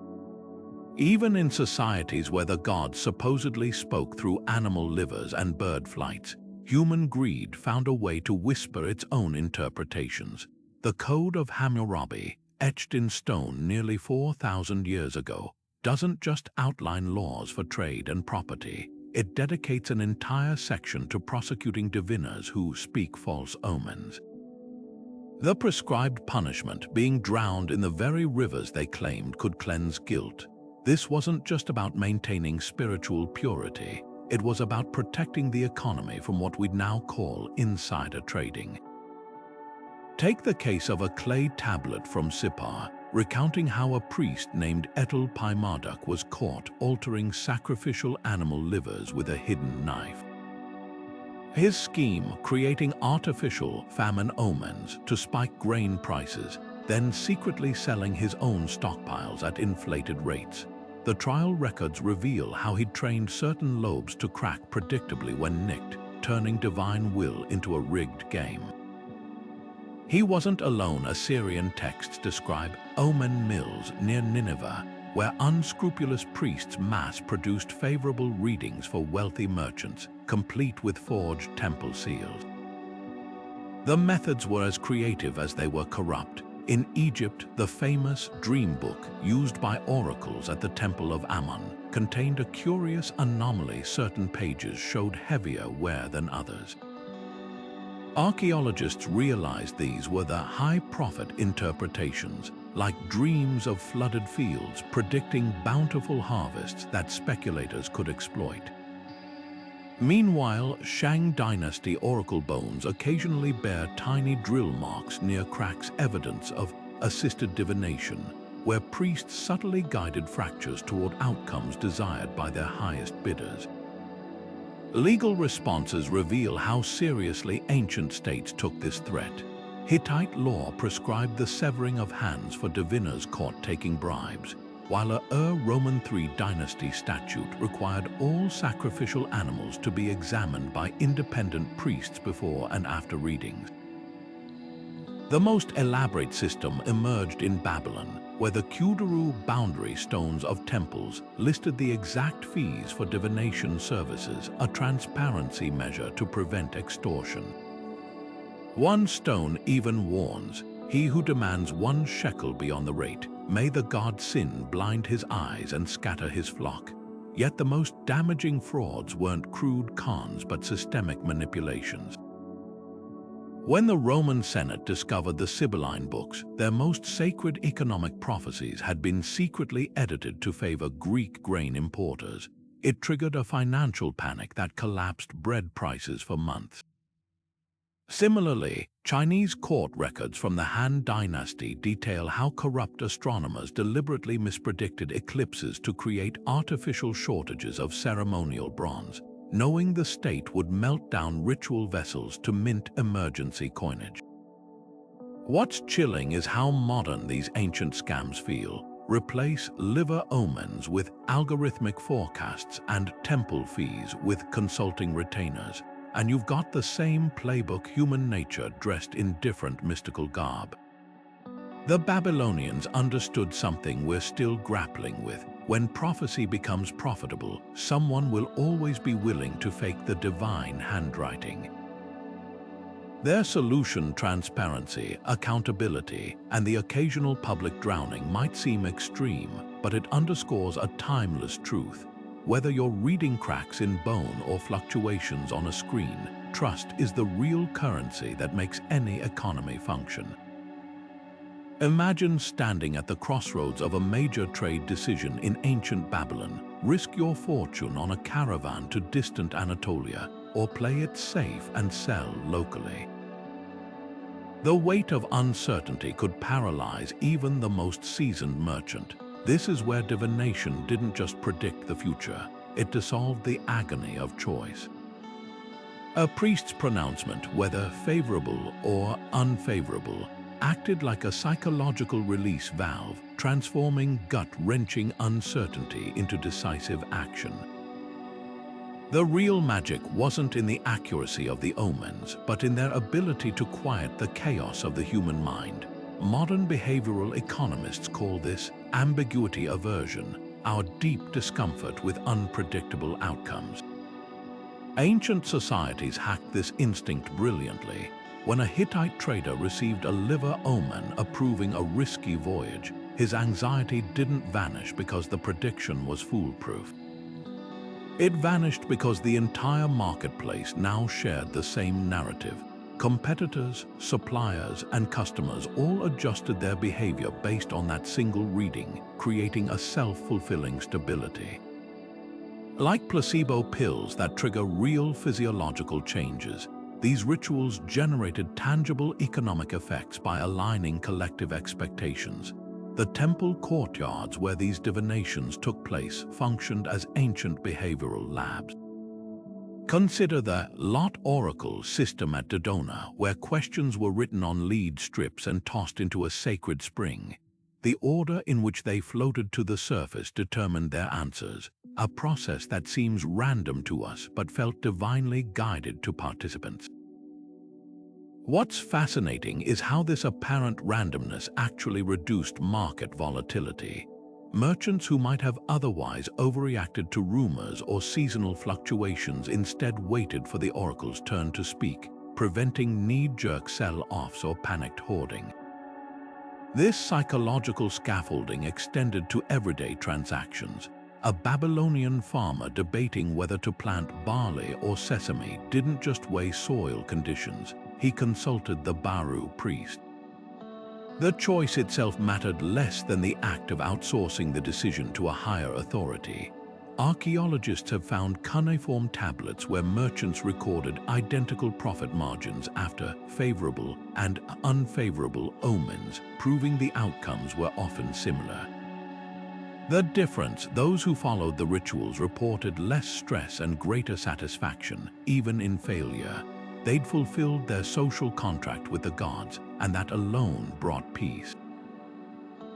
Even in societies where the gods supposedly spoke through animal livers and bird flights, human greed found a way to whisper its own interpretations. The Code of Hammurabi, etched in stone nearly 4,000 years ago, doesn't just outline laws for trade and property. It dedicates an entire section to prosecuting diviners who speak false omens. The prescribed punishment, being drowned in the very rivers they claimed could cleanse guilt. This wasn't just about maintaining spiritual purity. It was about protecting the economy from what we'd now call insider trading. Take the case of a clay tablet from Sippar, recounting how a priest named Etel Pi Marduk was caught altering sacrificial animal livers with a hidden knife. His scheme, creating artificial famine omens to spike grain prices, then secretly selling his own stockpiles at inflated rates. The trial records reveal how he'd trained certain lobes to crack predictably when nicked, turning divine will into a rigged game. He wasn't alone. Assyrian texts describe omen mills near Nineveh, where unscrupulous priests mass-produced favorable readings for wealthy merchants, complete with forged temple seals. The methods were as creative as they were corrupt, In Egypt, the famous dream book used by oracles at the Temple of Ammon contained a curious anomaly. Certain pages showed heavier wear than others. Archaeologists realized these were the high-profit interpretations, like dreams of flooded fields predicting bountiful harvests that speculators could exploit. Meanwhile, Shang Dynasty oracle bones occasionally bear tiny drill marks near cracks, evidence of assisted divination, where priests subtly guided fractures toward outcomes desired by their highest bidders. Legal responses reveal how seriously ancient states took this threat. Hittite law prescribed the severing of hands for diviners caught taking bribes, while a Roman III dynasty statute required all sacrificial animals to be examined by independent priests before and after readings. The most elaborate system emerged in Babylon, where the Kuduru boundary stones of temples listed the exact fees for divination services, a transparency measure to prevent extortion. One stone even warns, "He who demands 1 shekel beyond the rate, may the god Sin blind his eyes and scatter his flock." Yet the most damaging frauds weren't crude cons but systemic manipulations. When the Roman Senate discovered the Sibylline books, their most sacred economic prophecies had been secretly edited to favor Greek grain importers. It triggered a financial panic that collapsed bread prices for months. Similarly, Chinese court records from the Han Dynasty detail how corrupt astronomers deliberately mispredicted eclipses to create artificial shortages of ceremonial bronze, knowing the state would melt down ritual vessels to mint emergency coinage. What's chilling is how modern these ancient scams feel. Replace liver omens with algorithmic forecasts and temple fees with consulting retainers, and you've got the same playbook: human nature dressed in different mystical garb. The Babylonians understood something we're still grappling with. When prophecy becomes profitable, someone will always be willing to fake the divine handwriting. Their solution, transparency, accountability, and the occasional public drowning, might seem extreme, but it underscores a timeless truth. Whether you're reading cracks in bone or fluctuations on a screen, trust is the real currency that makes any economy function. Imagine standing at the crossroads of a major trade decision in ancient Babylon. Risk your fortune on a caravan to distant Anatolia, or play it safe and sell locally. The weight of uncertainty could paralyze even the most seasoned merchant. This is where divination didn't just predict the future, it dissolved the agony of choice. A priest's pronouncement, whether favorable or unfavorable, acted like a psychological release valve, transforming gut-wrenching uncertainty into decisive action. The real magic wasn't in the accuracy of the omens, but in their ability to quiet the chaos of the human mind. Modern behavioral economists call this ambiguity aversion, our deep discomfort with unpredictable outcomes. Ancient societies hacked this instinct brilliantly. When a Hittite trader received a liver omen approving a risky voyage, his anxiety didn't vanish because the prediction was foolproof. It vanished because the entire marketplace now shared the same narrative. Competitors, suppliers, and customers all adjusted their behavior based on that single reading, creating a self-fulfilling stability. Like placebo pills that trigger real physiological changes, these rituals generated tangible economic effects by aligning collective expectations. The temple courtyards where these divinations took place functioned as ancient behavioral labs. Consider the Lot Oracle system at Dodona, where questions were written on lead strips and tossed into a sacred spring. The order in which they floated to the surface determined their answers, a process that seems random to us but felt divinely guided to participants. What's fascinating is how this apparent randomness actually reduced market volatility. Merchants who might have otherwise overreacted to rumors or seasonal fluctuations instead waited for the oracle's turn to speak, preventing knee-jerk sell-offs or panicked hoarding. This psychological scaffolding extended to everyday transactions. A Babylonian farmer debating whether to plant barley or sesame didn't just weigh soil conditions, he consulted the Baru priest. The choice itself mattered less than the act of outsourcing the decision to a higher authority. Archaeologists have found cuneiform tablets where merchants recorded identical profit margins after favorable and unfavorable omens, proving the outcomes were often similar. The difference: those who followed the rituals reported less stress and greater satisfaction, even in failure. They'd fulfilled their social contract with the gods, and that alone brought peace.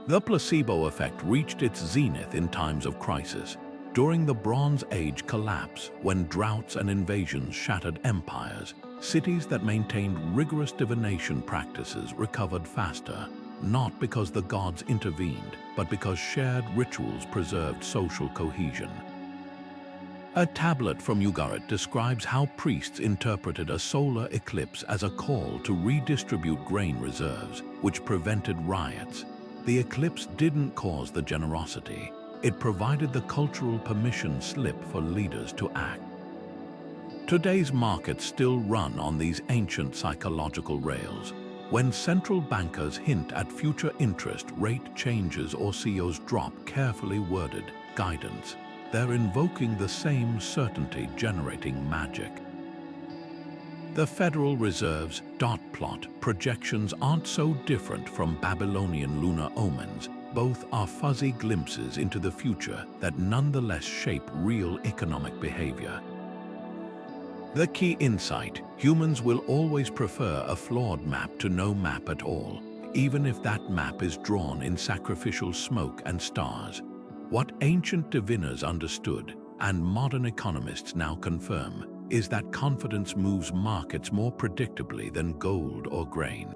The placebo effect reached its zenith in times of crisis. During the Bronze Age collapse, when droughts and invasions shattered empires, cities that maintained rigorous divination practices recovered faster, not because the gods intervened, but because shared rituals preserved social cohesion. A tablet from Ugarit describes how priests interpreted a solar eclipse as a call to redistribute grain reserves, which prevented riots. The eclipse didn't cause the generosity. It provided the cultural permission slip for leaders to act. Today's markets still run on these ancient psychological rails. When central bankers hint at future interest rate changes or CEOs drop carefully worded guidance, they're invoking the same certainty-generating magic. The Federal Reserve's dot plot projections aren't so different from Babylonian lunar omens. Both are fuzzy glimpses into the future that nonetheless shape real economic behavior. The key insight: humans will always prefer a flawed map to no map at all, even if that map is drawn in sacrificial smoke and stars. What ancient diviners understood, and modern economists now confirm, is that confidence moves markets more predictably than gold or grain.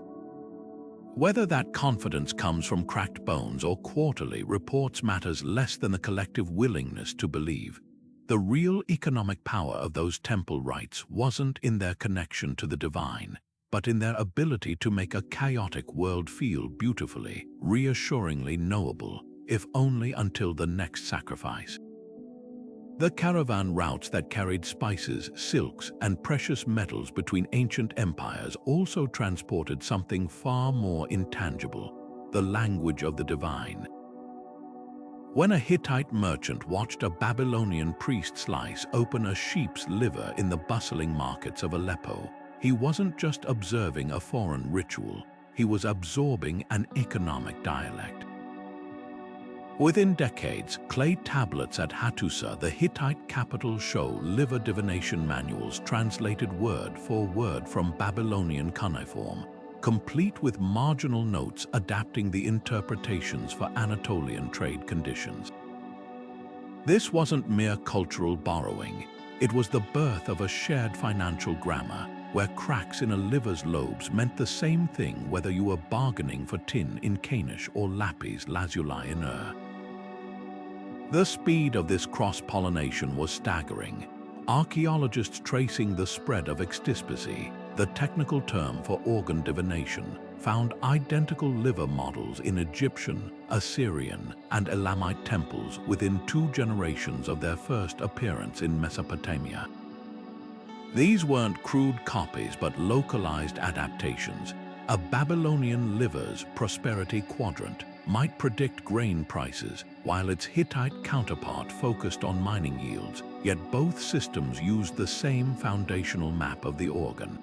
Whether that confidence comes from cracked bones or quarterly reports matters less than the collective willingness to believe. The real economic power of those temple rites wasn't in their connection to the divine, but in their ability to make a chaotic world feel beautifully, reassuringly knowable, if only until the next sacrifice. The caravan routes that carried spices, silks, and precious metals between ancient empires also transported something far more intangible: the language of the divine. When a Hittite merchant watched a Babylonian priest slice open a sheep's liver in the bustling markets of Aleppo, he wasn't just observing a foreign ritual, he was absorbing an economic dialect. Within decades, clay tablets at Hattusa, the Hittite capital, show liver divination manuals translated word for word from Babylonian cuneiform, complete with marginal notes adapting the interpretations for Anatolian trade conditions. This wasn't mere cultural borrowing. It was the birth of a shared financial grammar, where cracks in a liver's lobes meant the same thing whether you were bargaining for tin in Canish or lapis lazuli in Ur. The speed of this cross-pollination was staggering. Archaeologists tracing the spread of extispacy, the technical term for organ divination, found identical liver models in Egyptian, Assyrian, and Elamite temples within 2 generations of their first appearance in Mesopotamia. These weren't crude copies but localized adaptations. A Babylonian liver's prosperity quadrant might predict grain prices, while its Hittite counterpart focused on mining yields, yet both systems used the same foundational map of the organ.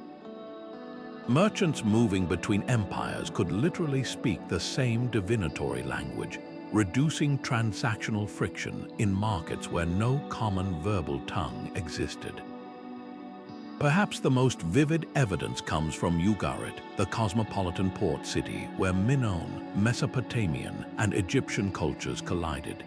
Merchants moving between empires could literally speak the same divinatory language, reducing transactional friction in markets where no common verbal tongue existed. Perhaps the most vivid evidence comes from Ugarit, the cosmopolitan port city where Minoan, Mesopotamian, and Egyptian cultures collided.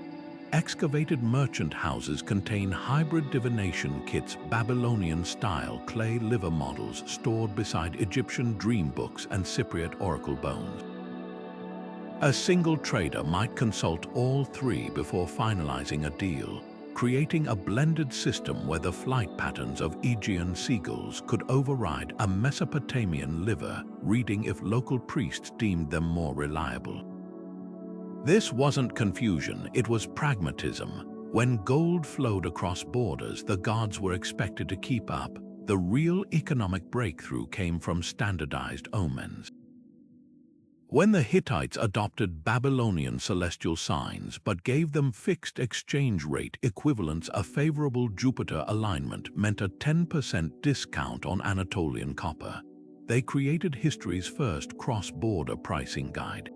Excavated merchant houses contain hybrid divination kits, Babylonian-style clay liver models stored beside Egyptian dream books and Cypriot oracle bones. A single trader might consult all 3 before finalizing a deal, creating a blended system where the flight patterns of Aegean seagulls could override a Mesopotamian liver reading if local priests deemed them more reliable. This wasn't confusion, it was pragmatism. When gold flowed across borders, the gods were expected to keep up. The real economic breakthrough came from standardized omens. When the Hittites adopted Babylonian celestial signs but gave them fixed exchange rate equivalents, a favorable Jupiter alignment meant a 10% discount on Anatolian copper. They created history's first cross-border pricing guide.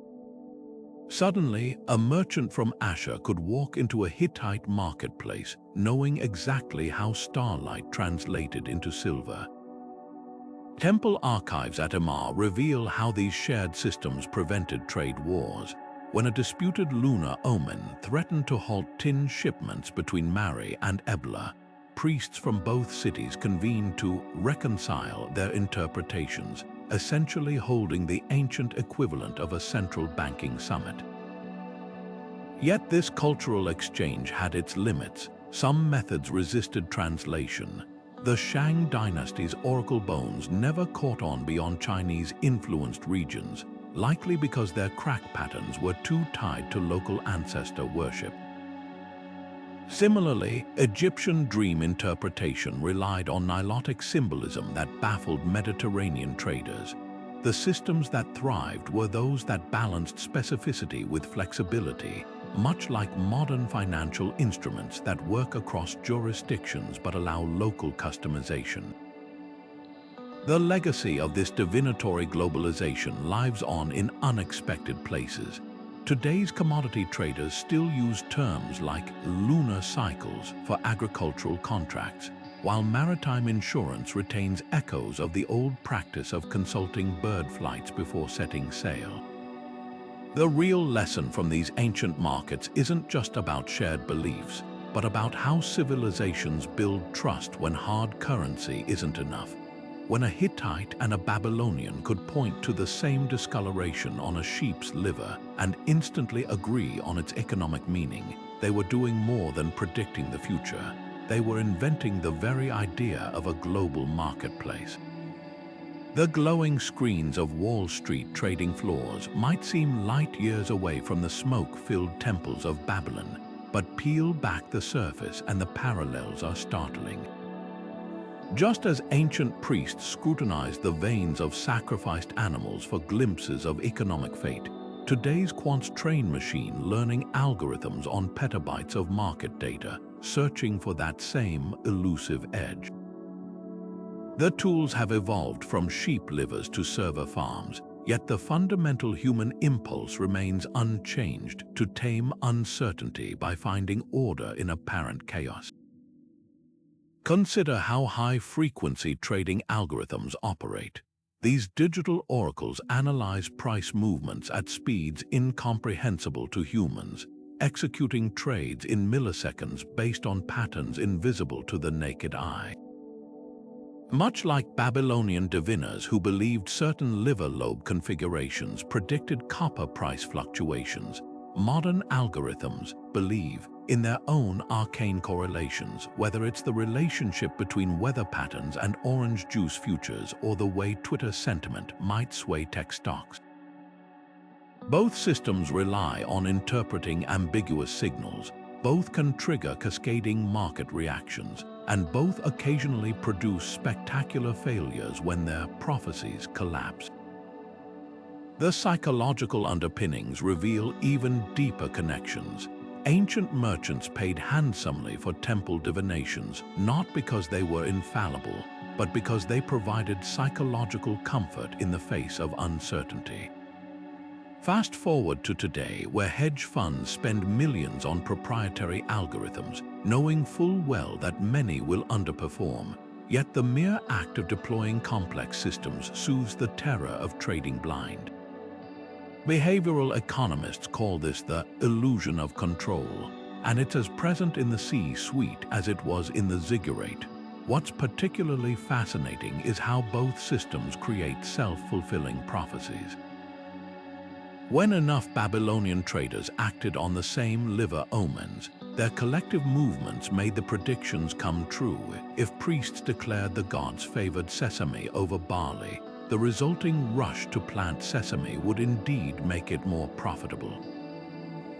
Suddenly, a merchant from Asher could walk into a Hittite marketplace, knowing exactly how starlight translated into silver. Temple archives at Emar reveal how these shared systems prevented trade wars. When a disputed lunar omen threatened to halt tin shipments between Mari and Ebla, priests from both cities convened to reconcile their interpretations, essentially holding the ancient equivalent of a central banking summit. Yet this cultural exchange had its limits. Some methods resisted translation. The Shang Dynasty's oracle bones never caught on beyond Chinese-influenced regions, likely because their crack patterns were too tied to local ancestor worship. Similarly, Egyptian dream interpretation relied on Nilotic symbolism that baffled Mediterranean traders. The systems that thrived were those that balanced specificity with flexibility, much like modern financial instruments that work across jurisdictions but allow local customization. The legacy of this divinatory globalization lives on in unexpected places. Today's commodity traders still use terms like lunar cycles for agricultural contracts, while maritime insurance retains echoes of the old practice of consulting bird flights before setting sail. The real lesson from these ancient markets isn't just about shared beliefs, but about how civilizations build trust when hard currency isn't enough. When a Hittite and a Babylonian could point to the same discoloration on a sheep's liver and instantly agree on its economic meaning, they were doing more than predicting the future. They were inventing the very idea of a global marketplace. The glowing screens of Wall Street trading floors might seem light years away from the smoke-filled temples of Babylon, but peel back the surface and the parallels are startling. Just as ancient priests scrutinized the veins of sacrificed animals for glimpses of economic fate, today's quant's train machine learning algorithms on petabytes of market data, searching for that same elusive edge. The tools have evolved from sheep livers to server farms, yet the fundamental human impulse remains unchanged: to tame uncertainty by finding order in apparent chaos. Consider how high-frequency trading algorithms operate. These digital oracles analyze price movements at speeds incomprehensible to humans, executing trades in milliseconds based on patterns invisible to the naked eye. Much like Babylonian diviners who believed certain liver lobe configurations predicted copper price fluctuations, modern algorithms believe in their own arcane correlations, whether it's the relationship between weather patterns and orange juice futures or the way Twitter sentiment might sway tech stocks. Both systems rely on interpreting ambiguous signals. Both can trigger cascading market reactions, and both occasionally produce spectacular failures when their prophecies collapse. The psychological underpinnings reveal even deeper connections. Ancient merchants paid handsomely for temple divinations, not because they were infallible, but because they provided psychological comfort in the face of uncertainty. Fast forward to today, where hedge funds spend millions on proprietary algorithms, knowing full well that many will underperform. Yet the mere act of deploying complex systems soothes the terror of trading blind. Behavioral economists call this the illusion of control, and it's as present in the C-suite as it was in the ziggurat. What's particularly fascinating is how both systems create self-fulfilling prophecies. When enough Babylonian traders acted on the same liver omens, their collective movements made the predictions come true. If priests declared the gods favored sesame over barley, the resulting rush to plant sesame would indeed make it more profitable.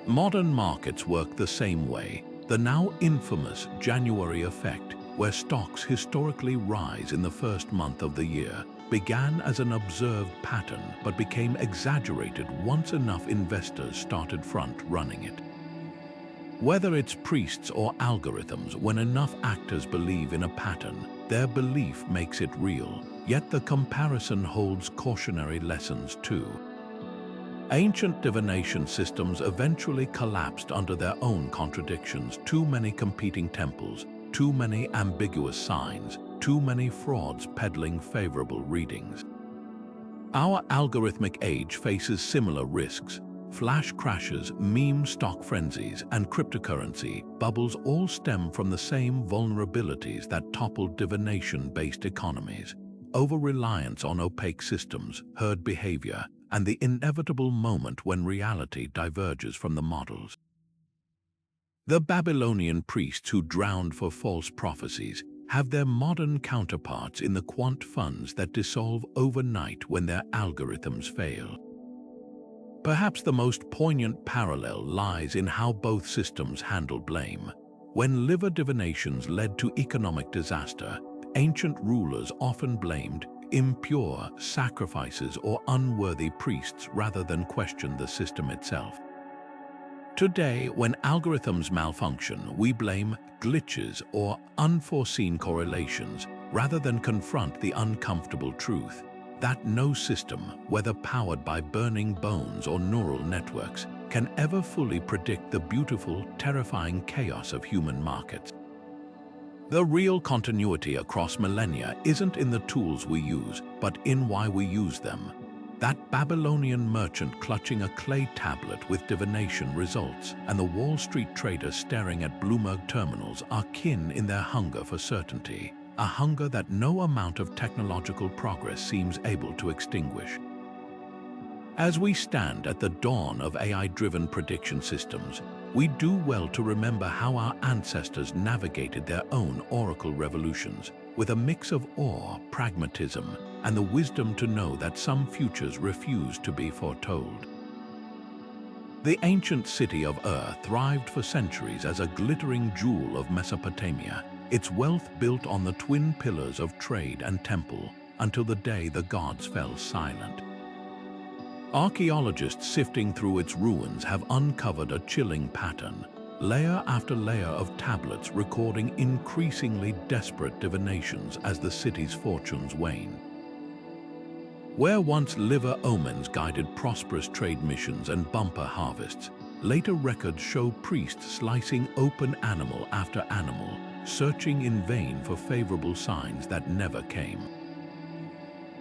Modern markets work the same way, the now infamous January effect, where stocks historically rise in the first month of the year, began as an observed pattern but became exaggerated once enough investors started front-running it. Whether it's priests or algorithms, when enough actors believe in a pattern, their belief makes it real, yet the comparison holds cautionary lessons too. Ancient divination systems eventually collapsed under their own contradictions: too many competing temples, too many ambiguous signs, too many frauds peddling favorable readings. Our algorithmic age faces similar risks. Flash crashes, meme stock frenzies, and cryptocurrency bubbles all stem from the same vulnerabilities that toppled divination-based economies: over-reliance on opaque systems, herd behavior, and the inevitable moment when reality diverges from the models. The Babylonian priests who drowned for false prophecies have their modern counterparts in the quant funds that dissolve overnight when their algorithms fail. Perhaps the most poignant parallel lies in how both systems handle blame. When liver divinations led to economic disaster, ancient rulers often blamed impure sacrifices or unworthy priests rather than question the system itself. Today, when algorithms malfunction, we blame glitches or unforeseen correlations rather than confront the uncomfortable truth that no system, whether powered by burning bones or neural networks, can ever fully predict the beautiful, terrifying chaos of human markets. The real continuity across millennia isn't in the tools we use, but in why we use them. That Babylonian merchant clutching a clay tablet with divination results and the Wall Street trader staring at Bloomberg terminals are kin in their hunger for certainty, a hunger that no amount of technological progress seems able to extinguish. As we stand at the dawn of AI-driven prediction systems, we do well to remember how our ancestors navigated their own oracle revolutions, with a mix of awe, pragmatism, and the wisdom to know that some futures refuse to be foretold. The ancient city of Ur thrived for centuries as a glittering jewel of Mesopotamia, its wealth built on the twin pillars of trade and temple, until the day the gods fell silent. Archaeologists sifting through its ruins have uncovered a chilling pattern, layer after layer of tablets recording increasingly desperate divinations as the city's fortunes wane. Where once liver omens guided prosperous trade missions and bumper harvests, later records show priests slicing open animal after animal, searching in vain for favorable signs that never came.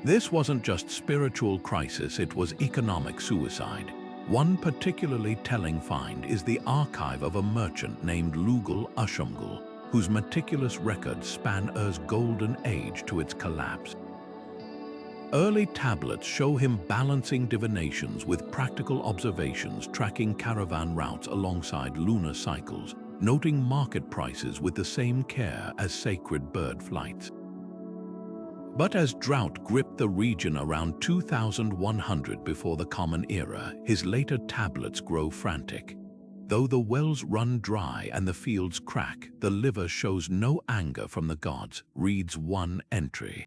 This wasn't just spiritual crisis, it was economic suicide. One particularly telling find is the archive of a merchant named Lugal Ushumgal, whose meticulous records span Ur's golden age to its collapse. Early tablets show him balancing divinations with practical observations, tracking caravan routes alongside lunar cycles, noting market prices with the same care as sacred bird flights. But as drought gripped the region around 2100 before the Common Era, his later tablets grow frantic. Though the wells run dry and the fields crack, the liver shows no anger from the gods, reads one entry.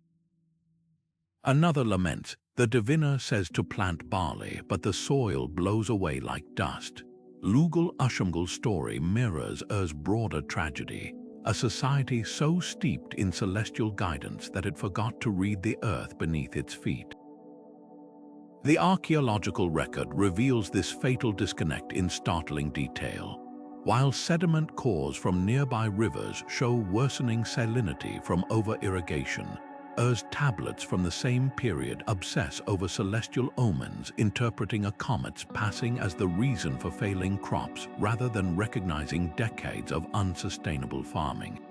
Another laments, the diviner says to plant barley, but the soil blows away like dust. Lugal Ushumgal's story mirrors Ur's broader tragedy, a society so steeped in celestial guidance that it forgot to read the earth beneath its feet. The archaeological record reveals this fatal disconnect in startling detail. While sediment cores from nearby rivers show worsening salinity from over-irrigation, Ur's tablets from the same period obsess over celestial omens, interpreting a comet's passing as the reason for failing crops rather than recognizing decades of unsustainable farming.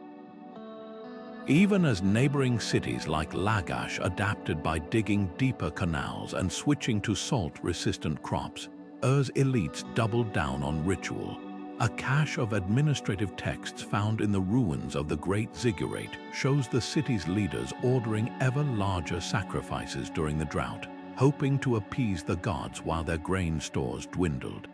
Even as neighboring cities like Lagash adapted by digging deeper canals and switching to salt-resistant crops, Ur's elites doubled down on ritual, A cache of administrative texts found in the ruins of the Great Ziggurat shows the city's leaders ordering ever larger sacrifices during the drought, hoping to appease the gods while their grain stores dwindled.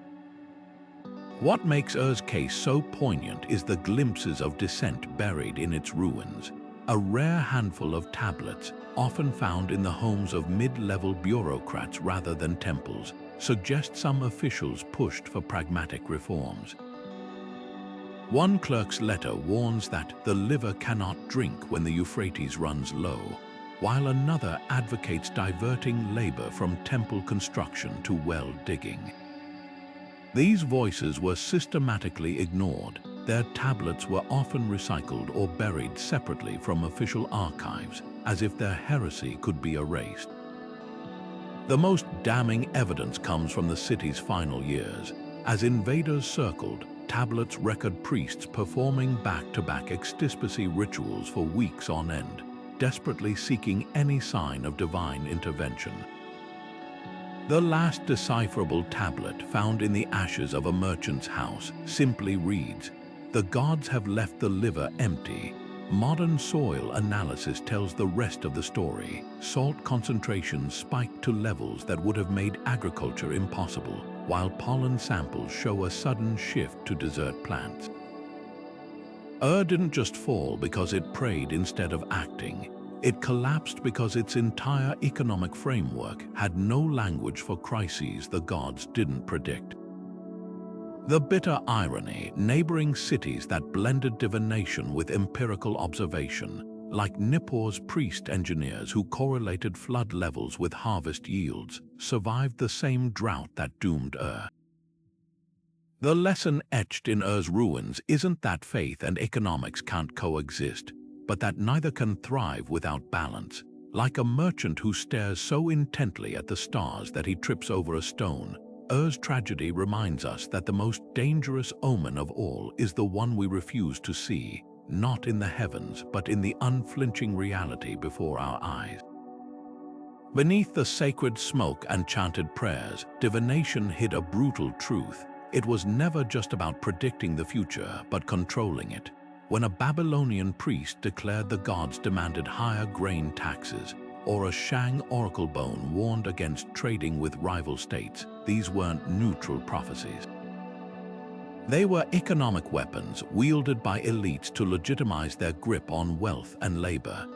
What makes Ur's case so poignant is the glimpses of dissent buried in its ruins. A rare handful of tablets, often found in the homes of mid-level bureaucrats rather than temples, suggest some officials pushed for pragmatic reforms. One clerk's letter warns that the liver cannot drink when the Euphrates runs low, while another advocates diverting labor from temple construction to well digging. These voices were systematically ignored. Their tablets were often recycled or buried separately from official archives, as if their heresy could be erased. The most damning evidence comes from the city's final years. As invaders circled, tablets record priests performing back-to-back extispacy rituals for weeks on end, desperately seeking any sign of divine intervention. The last decipherable tablet found in the ashes of a merchant's house simply reads, "The gods have left the liver empty." Modern soil analysis tells the rest of the story. Salt concentrations spiked to levels that would have made agriculture impossible, while pollen samples show a sudden shift to desert plants. Didn't just fall because it prayed instead of acting. It collapsed because its entire economic framework had no language for crises the gods didn't predict. The bitter irony, neighboring cities that blended divination with empirical observation, like Nippur's priest engineers who correlated flood levels with harvest yields, survived the same drought that doomed The lesson etched in Ur's ruins isn't that faith and economics can't coexist, but that neither can thrive without balance. Like a merchant who stares so intently at the stars that he trips over a stone, Ur's tragedy reminds us that the most dangerous omen of all is the one we refuse to see, not in the heavens, but in the unflinching reality before our eyes. Beneath the sacred smoke and chanted prayers, divination hid a brutal truth. It was never just about predicting the future, but controlling it. When a Babylonian priest declared the gods demanded higher grain taxes, or a Shang oracle bone warned against trading with rival states, these weren't neutral prophecies. They were economic weapons wielded by elites to legitimize their grip on wealth and labor.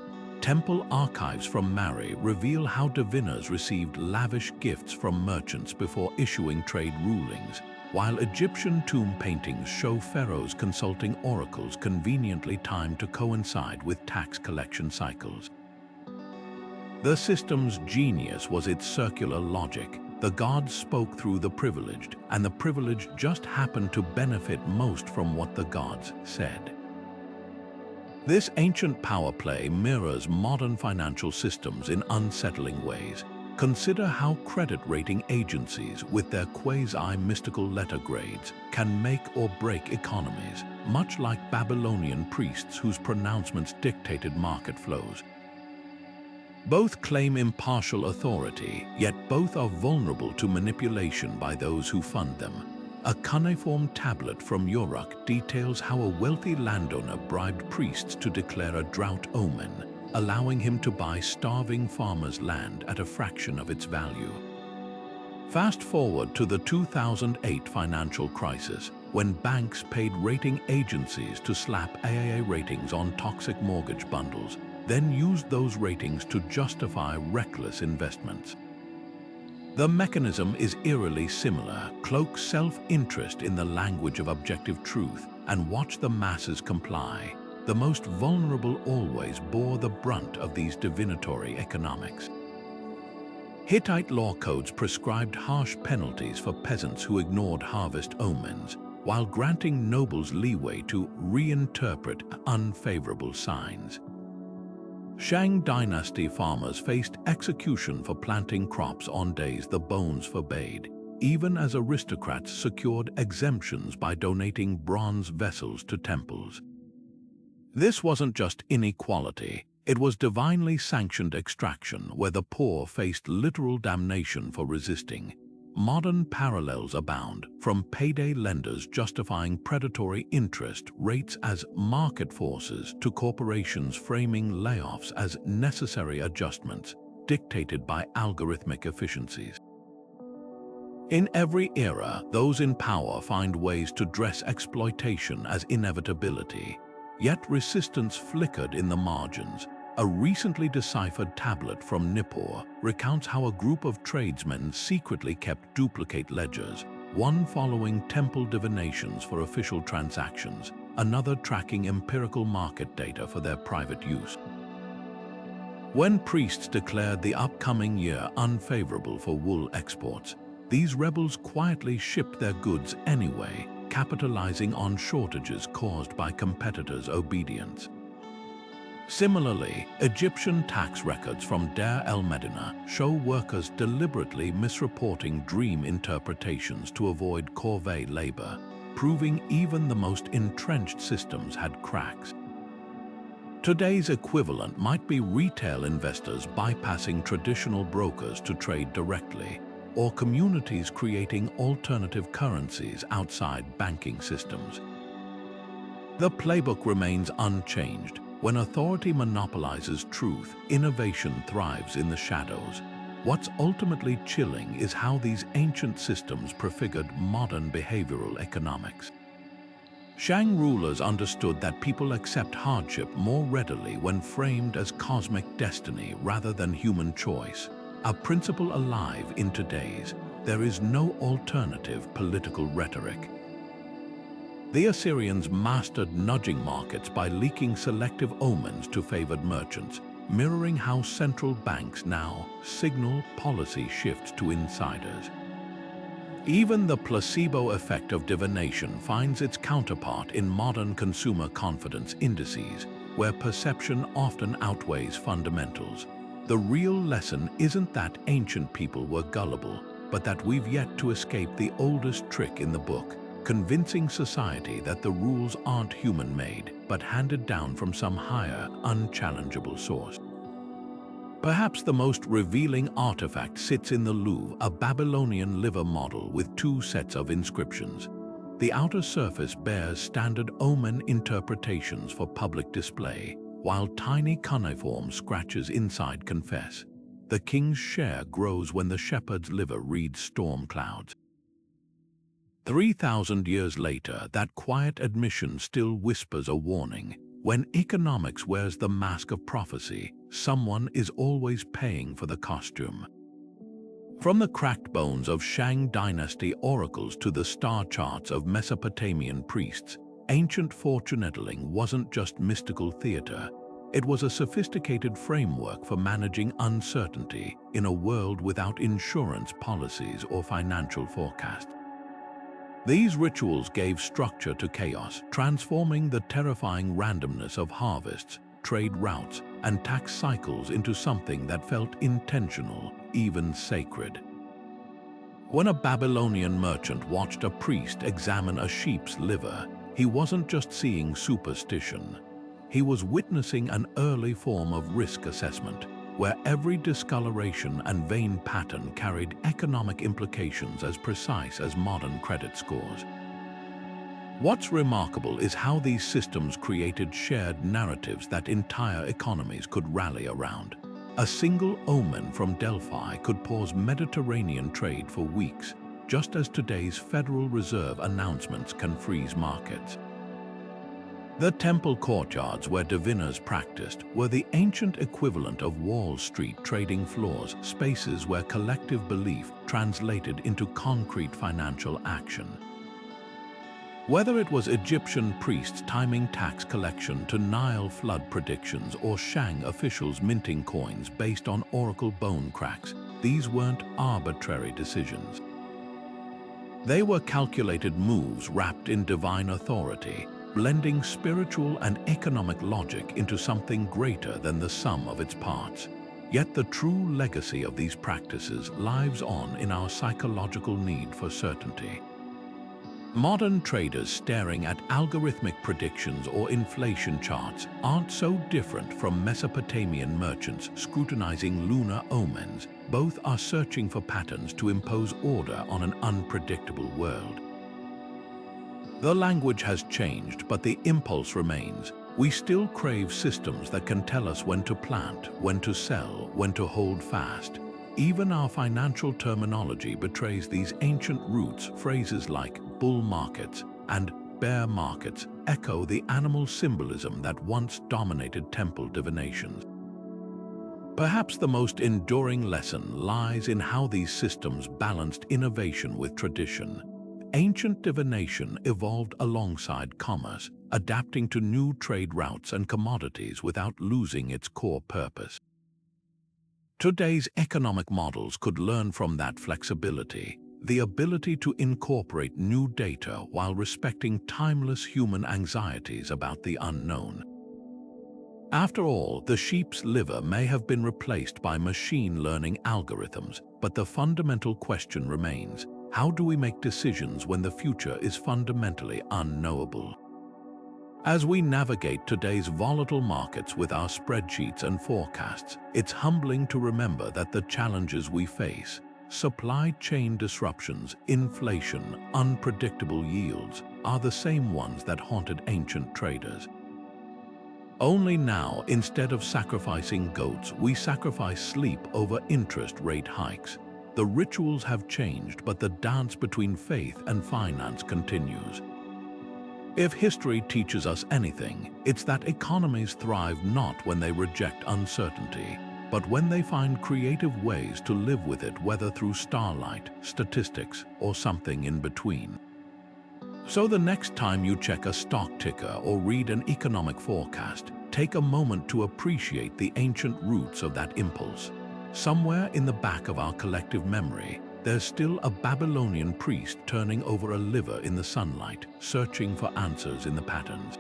Temple archives from Mari reveal how diviners received lavish gifts from merchants before issuing trade rulings, while Egyptian tomb paintings show pharaohs consulting oracles conveniently timed to coincide with tax collection cycles. The system's genius was its circular logic. The gods spoke through the privileged, and the privileged just happened to benefit most from what the gods said. This ancient power play mirrors modern financial systems in unsettling ways. Consider how credit rating agencies, with their quasi-mystical letter grades, can make or break economies, much like Babylonian priests whose pronouncements dictated market flows. Both claim impartial authority, yet both are vulnerable to manipulation by those who fund them. A cuneiform tablet from Uruk details how a wealthy landowner bribed priests to declare a drought omen, allowing him to buy starving farmers' land at a fraction of its value. Fast forward to the 2008 financial crisis, when banks paid rating agencies to slap AAA ratings on toxic mortgage bundles, then used those ratings to justify reckless investments. The mechanism is eerily similar. Cloak self-interest in the language of objective truth and watch the masses comply. The most vulnerable always bore the brunt of these divinatory economics. Hittite law codes prescribed harsh penalties for peasants who ignored harvest omens, while granting nobles leeway to reinterpret unfavorable signs. Shang Dynasty farmers faced execution for planting crops on days the bones forbade, even as aristocrats secured exemptions by donating bronze vessels to temples. This wasn't just inequality, it was divinely sanctioned extraction where the poor faced literal damnation for resisting. modern parallels abound, from payday lenders justifying predatory interest rates as market forces to corporations framing layoffs as necessary adjustments dictated by algorithmic efficiencies. In every era, those in power find ways to dress exploitation as inevitability, yet resistance flickered in the margins. A recently deciphered tablet from Nippur recounts how a group of tradesmen secretly kept duplicate ledgers, one following temple divinations for official transactions, another tracking empirical market data for their private use. When priests declared the upcoming year unfavorable for wool exports, these rebels quietly shipped their goods anyway, capitalizing on shortages caused by competitors' obedience. Similarly, Egyptian tax records from Deir el-Medina show workers deliberately misreporting dream interpretations to avoid corvée labor, proving even the most entrenched systems had cracks. Today's equivalent might be retail investors bypassing traditional brokers to trade directly, or communities creating alternative currencies outside banking systems. The playbook remains unchanged. When authority monopolizes truth, innovation thrives in the shadows. What's ultimately chilling is how these ancient systems prefigured modern behavioral economics. Shang rulers understood that people accept hardship more readily when framed as cosmic destiny rather than human choice, a principle alive in today's "there is no alternative" political rhetoric. The Assyrians mastered nudging markets by leaking selective omens to favored merchants, mirroring how central banks now signal policy shifts to insiders. Even the placebo effect of divination finds its counterpart in modern consumer confidence indices, where perception often outweighs fundamentals. The real lesson isn't that ancient people were gullible, but that we've yet to escape the oldest trick in the book, convincing society that the rules aren't human-made, but handed down from some higher, unchallengeable source. Perhaps the most revealing artifact sits in the Louvre, a Babylonian liver model with two sets of inscriptions. The outer surface bears standard omen interpretations for public display, while tiny cuneiform scratches inside confess. The king's share grows when the shepherd's liver reads storm clouds. 3,000 years later, that quiet admission still whispers a warning. When economics wears the mask of prophecy, someone is always paying for the costume. From the cracked bones of Shang Dynasty oracles to the star charts of Mesopotamian priests, ancient Fortunetelling wasn't just mystical theater. It was a sophisticated framework for managing uncertainty in a world without insurance policies or financial forecasts. These rituals gave structure to chaos, transforming the terrifying randomness of harvests, trade routes, and tax cycles into something that felt intentional, even sacred. When a Babylonian merchant watched a priest examine a sheep's liver, he wasn't just seeing superstition. He was witnessing an early form of risk assessment, where every discoloration and vein pattern carried economic implications as precise as modern credit scores. What's remarkable is how these systems created shared narratives that entire economies could rally around. A single omen from Delphi could pause Mediterranean trade for weeks, just as today's Federal Reserve announcements can freeze markets. The temple courtyards where diviners practiced were the ancient equivalent of Wall Street trading floors, spaces where collective belief translated into concrete financial action. Whether it was Egyptian priests timing tax collection to Nile flood predictions or Shang officials minting coins based on oracle bone cracks, these weren't arbitrary decisions. They were calculated moves wrapped in divine authority, blending spiritual and economic logic into something greater than the sum of its parts. Yet the true legacy of these practices lives on in our psychological need for certainty. Modern traders staring at algorithmic predictions or inflation charts aren't so different from Mesopotamian merchants scrutinizing lunar omens. Both are searching for patterns to impose order on an unpredictable world. The language has changed, but the impulse remains. We still crave systems that can tell us when to plant, when to sell, when to hold fast. Even our financial terminology betrays these ancient roots. Phrases like bull markets and bear markets echo the animal symbolism that once dominated temple divinations. Perhaps the most enduring lesson lies in how these systems balanced innovation with tradition. Ancient divination evolved alongside commerce, adapting to new trade routes and commodities without losing its core purpose. Today's economic models could learn from that flexibility, the ability to incorporate new data while respecting timeless human anxieties about the unknown. After all, the sheep's liver may have been replaced by machine learning algorithms, but the fundamental question remains: how do we make decisions when the future is fundamentally unknowable? As we navigate today's volatile markets with our spreadsheets and forecasts, it's humbling to remember that the challenges we face, supply chain disruptions, inflation, unpredictable yields, are the same ones that haunted ancient traders. Only now, instead of sacrificing goats, we sacrifice sleep over interest rate hikes. The rituals have changed, but the dance between faith and finance continues. If history teaches us anything, it's that economies thrive not when they reject uncertainty, but when they find creative ways to live with it, whether through starlight, statistics, or something in between. So the next time you check a stock ticker or read an economic forecast, take a moment to appreciate the ancient roots of that impulse. Somewhere in the back of our collective memory, there's still a Babylonian priest turning over a liver in the sunlight, searching for answers in the patterns.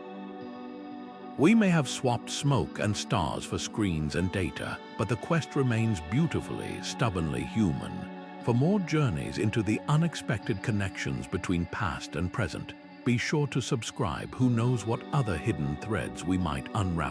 We may have swapped smoke and stars for screens and data, but the quest remains beautifully, stubbornly human. For more journeys into the unexpected connections between past and present, be sure to subscribe. Who knows what other hidden threads we might unravel.